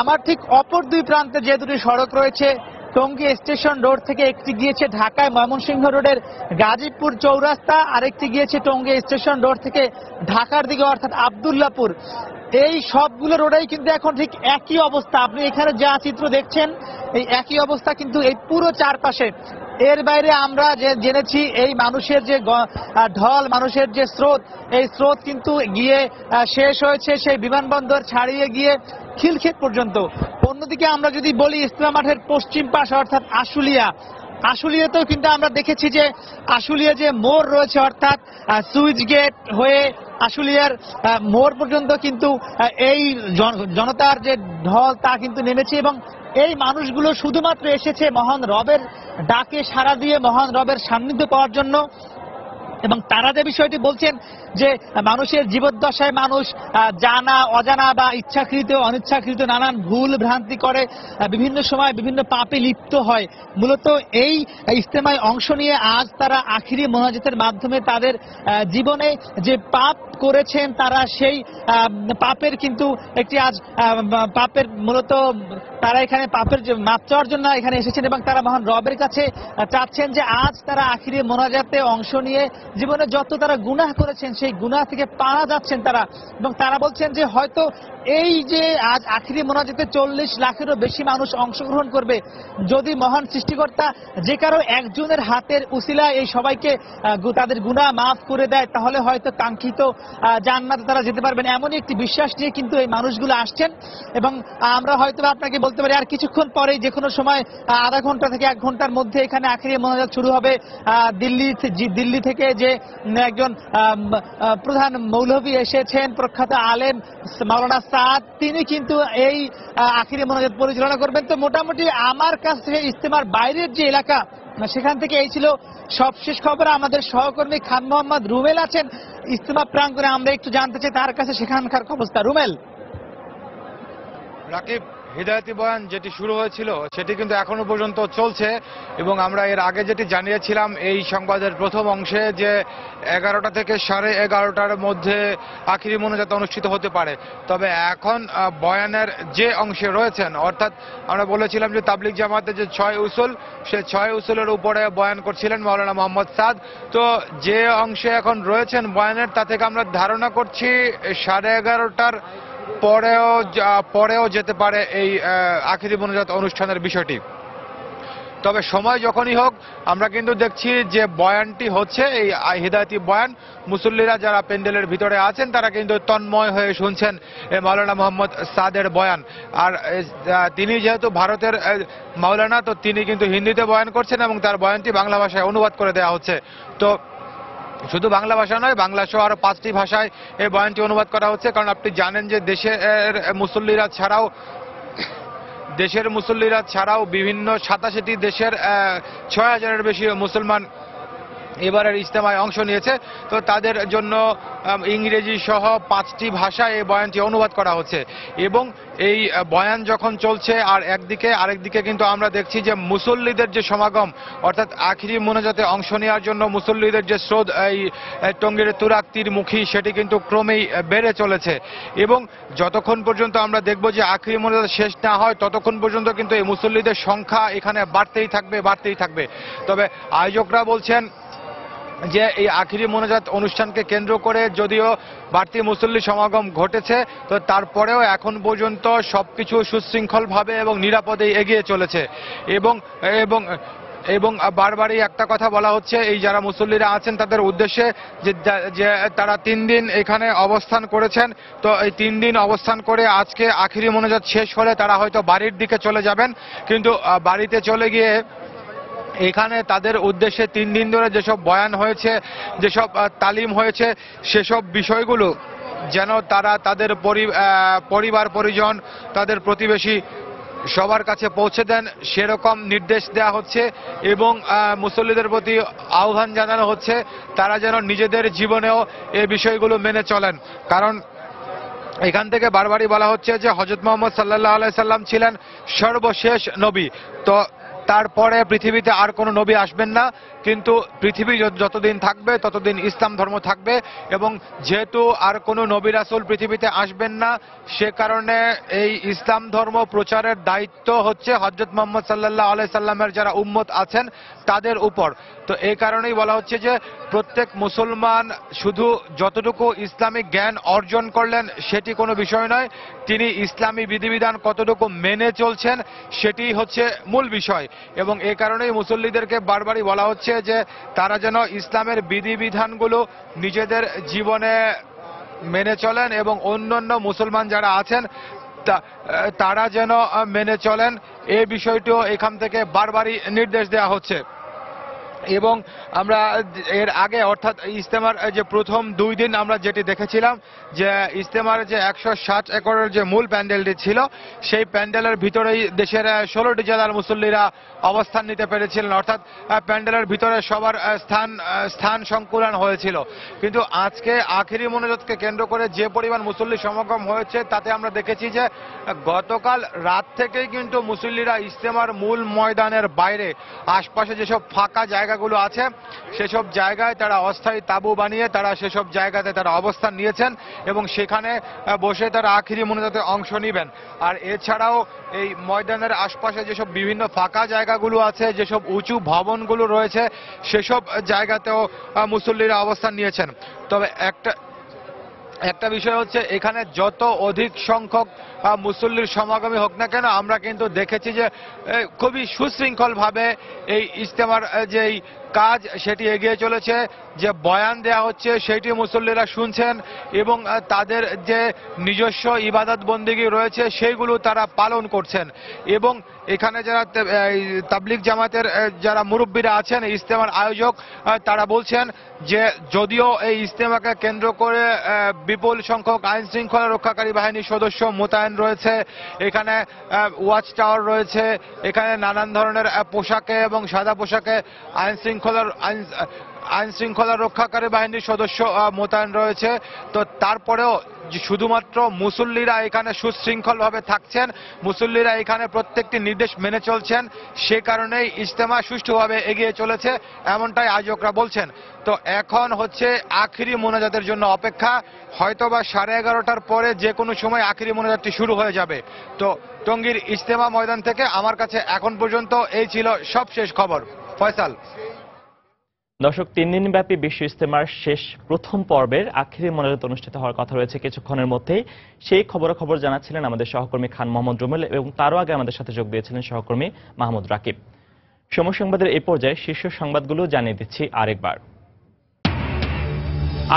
আমার ঠিক অপর দুই প্রান্তে যে দুটি সড়ক রয়েছে, টঙ্গী স্টেশন রোড থেকে একটি গিয়েছে ঢাকায় ময়মনসিংহ রোডের গাজীপুর চৌরাস্তা, আরেকটি গিয়েছে টঙ্গী স্টেশন রোড থেকে ঢাকার দিকে অর্থাৎ আব্দুল্লাপুর। এই সবগুলো রোডেই কিন্তু এখন ঠিক একই অবস্থা। আপনি এখানে যা চিত্র দেখছেন এই একই অবস্থা কিন্তু এই পুরো চারপাশে। এর বাইরে আমরা যে জেনেছি এই মানুষের যে ঢল, মানুষের যে স্রোত, এই স্রোত কিন্তু গিয়ে শেষ হয়েছে সেই বিমানবন্দর ছাড়িয়ে গিয়ে খিলক্ষেত পর্যন্ত। অন্যদিকে আমরা যদি বলি ইজতেমা মাঠের পশ্চিম পাশ অর্থাৎ আশুলিয়াতেও কিন্তু আমরা দেখেছি যে আশুলিয়া যে মোড় রয়েছে অর্থাৎ সুইচ গেট হয়ে আশুলিয়ার মোড় পর্যন্ত কিন্তু এই জনতার যে ঢল তা কিন্তু নেমেছে, এবং এই মানুষগুলো শুধুমাত্র এসেছে মহান রবের ডাকে সাড়া দিয়ে মহান রবের সান্নিধ্য পাওয়ার জন্য। এবং তারা যে বিষয়টি বলছেন যে মানুষের জীবদ্দশায় মানুষ জানা অজানা বা ইচ্ছাকৃত অনিচ্ছাকৃত নানান ভুল ভ্রান্তি করে, বিভিন্ন সময় বিভিন্ন পাপে লিপ্ত হয়। মূলত এই ইজতেমায় অংশ নিয়ে আজ তারা আখিরি মোনাজাতের মাধ্যমে তাদের জীবনে যে পাপ করেছেন তারা সেই পাপের কিন্তু একটি আজ পাপের মূলত তারা এখানে পাপের মাপ চাওয়ার জন্য এখানে এসেছেন এবং তারা মহান রবের কাছে চাচ্ছেন যে আজ তারা আখিরি মোনাজাতে অংশ নিয়ে জীবনে যত তারা গুনাহ করেছেন সেই গুনাহ থেকে পাওয়া যাচ্ছেন তারা, এবং তারা বলছেন যে হয়তো এই যে আজ আখিরি মোনাজাতে 40 লাখেরও বেশি মানুষ অংশগ্রহণ করবে, যদি মহান সৃষ্টিকর্তা যে কারো একজনের হাতের উসিলায় এই সবাইকে তাদের গুনাহ মাফ করে দেয় তাহলে হয়তো কাঙ্ক্ষিত জান্নাতে তারা যেতে পারবেন, এমনই একটি বিশ্বাস নিয়ে কিন্তু এই মানুষগুলো আসছেন। এবং আমরা হয়তো আপনাকে বলতে পারি আর কিছুক্ষণ পরেই যে কোনো সময় আধা ঘন্টা থেকে 1 ঘন্টার মধ্যে এখানে আখিরি মোনাজাত শুরু হবে। দিল্লি থেকে যে একজন প্রধান মৌলভী এসেছেন, প্রখ্যাত আলেম মাওলানা সাদ, তিনি কিন্তু এই আখিরি মোনাজাত পরিচালনা করবেন। তো মোটামুটি আমার কাছ থেকে ইজতেমার বাইরের যে এলাকা সেখান থেকে এই ছিল সবশেষ খবর। আমাদের সহকর্মী খান মোহাম্মদ রুমেল আছেন ইজতেমা প্রাঙ্গণে, আমরা একটু জানতে চাই তার কাছে সেখানকার অবস্থা। রুমেল। রাকিব, হিদায়াতি বয়ান যেটি শুরু হয়েছিল সেটি কিন্তু এখনো পর্যন্ত চলছে এবং আমরা এর আগে যেটি জানিয়েছিলাম এই সংবাদের প্রথম অংশে যে 11টা থেকে 11:30টার মধ্যে আখিরি মোনাজাত অনুষ্ঠিত হতে পারে। তবে এখন বয়ানের যে অংশে রয়েছেন, অর্থাৎ আমরা বলেছিলাম যে তাবলিগ জামাতে যে 6 উসুল, সে 6 উসুলের উপরে বয়ান করছিলেন মাওলানা মোহাম্মদ সাদ। তো যে অংশে এখন রয়েছেন বয়ানের তা থেকে আমরা ধারণা করছি 11:30টার পরেও যেতে পারে এই আখিরি মোনাজাত অনুষ্ঠানের বিষয়টি। তবে সময় যখনই হোক আমরা কিন্তু দেখছি যে বয়ানটি হচ্ছে এই হিদায়াতি বয়ান, মুসল্লিরা যারা প্যান্ডেলের ভিতরে আছেন তারা কিন্তু তন্ময় হয়ে শুনছেন মাওলানা মোহাম্মদ সাদের বয়ান। আর তিনি যেহেতু ভারতের মাওলানা, তো তিনি কিন্তু হিন্দিতে বয়ান করছেন এবং তার বয়ানটি বাংলা ভাষায় অনুবাদ করে দেওয়া হচ্ছে। তো শুধু বাংলা ভাষা নয়, বাংলা সহ আরো 5টি ভাষায় এই বয়ানটি অনুবাদ করা হচ্ছে। কারণ আপনি জানেন যে দেশের মুসল্লিরা ছাড়াও বিভিন্ন 87টি দেশের 6000-এর বেশি মুসলমান এবারের ইজতেমায় অংশ নিয়েছে। তো তাদের জন্য ইংরেজি সহ 5টি ভাষায় এই বয়ানটি অনুবাদ করা হচ্ছে। এবং এই বয়ান যখন চলছে আর আরেকদিকে কিন্তু আমরা দেখছি যে মুসল্লিদের যে সমাগম, অর্থাৎ আখিরি মোনাজাতে অংশ নেওয়ার জন্য মুসল্লিদের যে স্রোত এই টঙ্গীর তুরাগ তীরমুখী সেটি কিন্তু ক্রমেই বেড়ে চলেছে। এবং যতক্ষণ পর্যন্ত আমরা দেখব যে আখিরি মোনাজাত শেষ না হয় ততক্ষণ পর্যন্ত কিন্তু এই মুসল্লিদের সংখ্যা এখানে বাড়তেই থাকবে। তবে আয়োজকরা বলছেন যে এই আখিরি মোনাজাত অনুষ্ঠানকে কেন্দ্র করে যদিও বাড়তি মুসল্লি সমাগম ঘটেছে, তো তারপরেও এখন পর্যন্ত সবকিছু সুশৃঙ্খলভাবে এবং নিরাপদে এগিয়ে চলেছে। এবং বারবারই একটা কথা বলা হচ্ছে এই যারা মুসল্লিরা আছেন তাদের উদ্দেশ্যে যে তারা 3 দিন এখানে অবস্থান করেছেন। তো এই 3 দিন অবস্থান করে আজকে আখিরি মোনাজাত শেষ হলে তারা হয়তো বাড়ির দিকে চলে যাবেন, কিন্তু বাড়িতে চলে গিয়ে এখানে তাদের উদ্দেশ্যে 3 দিন ধরে যেসব বয়ান হয়েছে, যেসব তালিম হয়েছে, সেসব বিষয়গুলো যেন তারা তাদের পরিবার পরিজন, তাদের প্রতিবেশী সবার কাছে পৌঁছে দেন সেরকম নির্দেশ দেওয়া হচ্ছে। এবং মুসল্লিদের প্রতি আহ্বান জানানো হচ্ছে তারা যেন নিজেদের জীবনেও এই বিষয়গুলো মেনে চলেন। কারণ এখান থেকে বারবারই বলা হচ্ছে যে হযরত মুহাম্মদ সাল্লাল্লাহু আলাইহি সাল্লাম ছিলেন সর্বশেষ নবী। তো তারপরে পৃথিবীতে আর কোনো নবী আসবেন না, কিন্তু পৃথিবী যতদিন থাকবে ততদিন ইসলাম ধর্ম থাকবে। এবং যেহেতু আর কোনো নবী রাসূল পৃথিবীতে আসবেন না, সে কারণে এই ইসলাম ধর্ম প্রচারের দায়িত্ব হচ্ছে হযরত মুহাম্মদ সাল্লাল্লাহু আলাইহি সাল্লামের যারা উম্মত আছেন তাদের উপর। তো এই কারণেই বলা হচ্ছে যে প্রত্যেক মুসলমান শুধু যতটুকু ইসলামিক জ্ঞান অর্জন করলেন সেটি কোনো বিষয় নয়, তিনি ইসলামী বিধিবিধান কতটুকু মেনে চলছেন সেটি হচ্ছে মূল বিষয়। এবং এই কারণেই মুসল্লিদেরকে বারবারই বলা হচ্ছে যে তারা যেন ইসলামের বিধিবিধানগুলো নিজেদের জীবনে মেনে চলেন এবং অন্যান্য মুসলমান যারা আছেন তারা যেন মেনে চলেন, এই বিষয়টিও এখান থেকে বারবারই নির্দেশ দেওয়া হচ্ছে। এবং আমরা এর আগে অর্থাৎ ইজতেমার যে প্রথম 2 দিন আমরা যেটি দেখেছিলাম যে ইজতেমার যে 160 একরের যে মূল প্যান্ডেলটি ছিল সেই প্যান্ডেলের ভিতরেই দেশের 16টি জেলার মুসল্লিরা অবস্থান নিতে পেরেছিলেন, অর্থাৎ প্যান্ডেলের ভিতরে সবার স্থান সংকুলান হয়েছিল। কিন্তু আজকে আখিরি মোনাজাতকে কেন্দ্র করে যে পরিমাণ মুসল্লি সমাগম হয়েছে তাতে আমরা দেখেছি যে গতকাল রাত থেকেই কিন্তু মুসল্লিরা ইজতেমার মূল ময়দানের বাইরে আশপাশে যেসব ফাঁকা জায়গা জায়গাগুলো আছে সেসব জায়গায় তারা অস্থায়ী তাঁবু বানিয়ে তারা সেসব জায়গাতে তারা অবস্থান নিয়েছেন এবং সেখানে বসে তারা আখিরি মোনাজাতে অংশ নেবেন। আর এছাড়াও এই ময়দানের আশপাশে যেসব বিভিন্ন ফাঁকা জায়গাগুলো আছে, যেসব উঁচু ভবনগুলো রয়েছে, সেসব জায়গাতেও মুসল্লিরা অবস্থান নিয়েছেন। তবে একটা বিষয় হচ্ছে এখানে যত অধিক সংখ্যক মুসল্লির সমাগমী হোক না কেন, আমরা কিন্তু দেখেছি যে খুবই সুশৃঙ্খলভাবে এই ইজতেমার যেই কাজ সেটি এগিয়ে চলেছে। যে বয়ান দেয়া হচ্ছে সেটি মুসল্লিরা শুনছেন এবং তাদের যে নিজস্ব ইবাদত বন্দিগি রয়েছে সেইগুলো তারা পালন করছেন। এবং এখানে যারা তাবলিগ জামাতের যারা মুরব্বীরা আছেন, ইজতেমার আয়োজক, তারা বলছেন যে যদিও এই ইজতেমাকে কেন্দ্র করে বিপুল সংখ্যক আইন শৃঙ্খলা রক্ষাকারী বাহিনীর সদস্য মোতায়েন রয়েছে, এখানে ওয়াচ টাওয়ার রয়েছে, এখানে নানান ধরনের পোশাকে এবং সাদা পোশাকে আইন শৃঙ্খলা রক্ষাকারী বাহিনীর সদস্য মোতায়েন রয়েছে, তো তারপরেও শুধুমাত্র মুসল্লিরা এখানে সুশৃঙ্খলভাবে থাকছেন, মুসল্লিরা এখানে প্রত্যেকটি নির্দেশ মেনে চলছেন, সে কারণেই ইজতেমা সুষ্ঠুভাবে এগিয়ে চলেছে, এমনটাই আয়োজকরা বলছেন। তো এখন হচ্ছে আখিরি মোনাজাতের জন্য অপেক্ষা, হয়তোবা 11:30টার পরে যে কোনো সময় আখিরি মোনাজাতটি শুরু হয়ে যাবে। তো টঙ্গীর ইজতেমা ময়দান থেকে আমার কাছে এখন পর্যন্ত এই ছিল সবশেষ খবর। ফয়সাল। দর্শক, 3 দিনব্যাপী বিশ্ব ইজতেমার শেষ প্রথম পর্বের আখিরি মোনাজাত অনুষ্ঠিত হওয়ার কথা রয়েছে কিছুক্ষণের মধ্যেই। সেই খবর জানাচ্ছিলেন আমাদের সহকর্মী খান মোহাম্মদ রুমেল এবং তারও আগে আমাদের সাথে যোগ দিয়েছিলেন সহকর্মী মাহমুদ রাকিব। সময় সংবাদের এই পর্যায়ে শীর্ষ সংবাদগুলো জানিয়ে দিচ্ছি আরেকবার।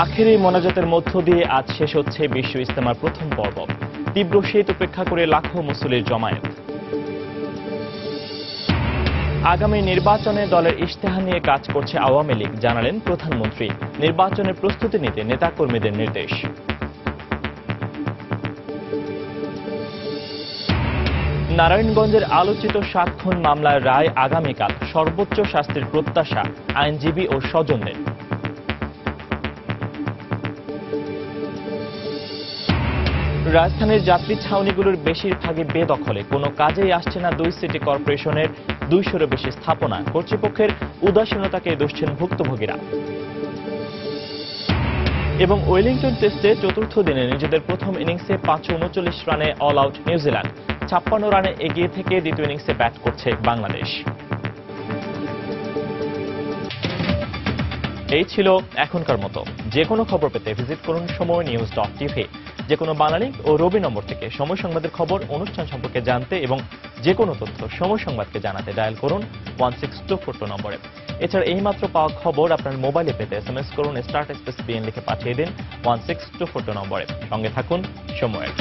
আখিরি মোনাজাতের মধ্য দিয়ে আজ শেষ হচ্ছে বিশ্ব ইজতেমার প্রথম পর্ব। তীব্র শীত উপেক্ষা করে লাখো মুসল্লির জমায়েত। আগামী নির্বাচনে দলের ইশতেহার নিয়ে কাজ করছে আওয়ামী লীগ, জানালেন প্রধানমন্ত্রী। নির্বাচনের প্রস্তুতি নিতে নেতাকর্মীদের নির্দেশ। নারায়ণগঞ্জের আলোচিত 7 খুন মামলার রায় আগামীকাল। সর্বোচ্চ শাস্তির প্রত্যাশা আইনজীবী ও স্বজনদের। রাজধানীর যাত্রী ছাউনিগুলোর বেশিরভাগই বেদখলে, কোনো কাজেই আসছে না 2 সিটি কর্পোরেশনের 200-এরও বেশি স্থাপনা। কর্তৃপক্ষের উদাসীনতাকে দোষছেন ভুক্তভোগীরা। এবং ওয়েলিংটন টেস্টে চতুর্থ দিনে নিজেদের প্রথম ইনিংসে 539 রানে অল আউট নিউজিল্যান্ড। 56 রানে এগিয়ে থেকে দ্বিতীয় ইনিংসে ব্যাট করছে বাংলাদেশ। এই ছিল এখনকার মতো। যে কোনো খবর পেতে ভিজিট করুন সময়.news.tv। যে কোনো বাংলা ও রবি নম্বর থেকে সময় সংবাদের খবর, অনুষ্ঠান সম্পর্কে জানতে এবং যে কোনো তথ্য সময় সংবাদকে জানাতে ডায়াল করুন 16242 নম্বরে। এছাড়া এইমাত্র পাওয়া খবর আপনার মোবাইলে পেতে SMS করুন *BN লিখে পাঠিয়ে দিন 16242 নম্বরে। সঙ্গে থাকুন সময়ের।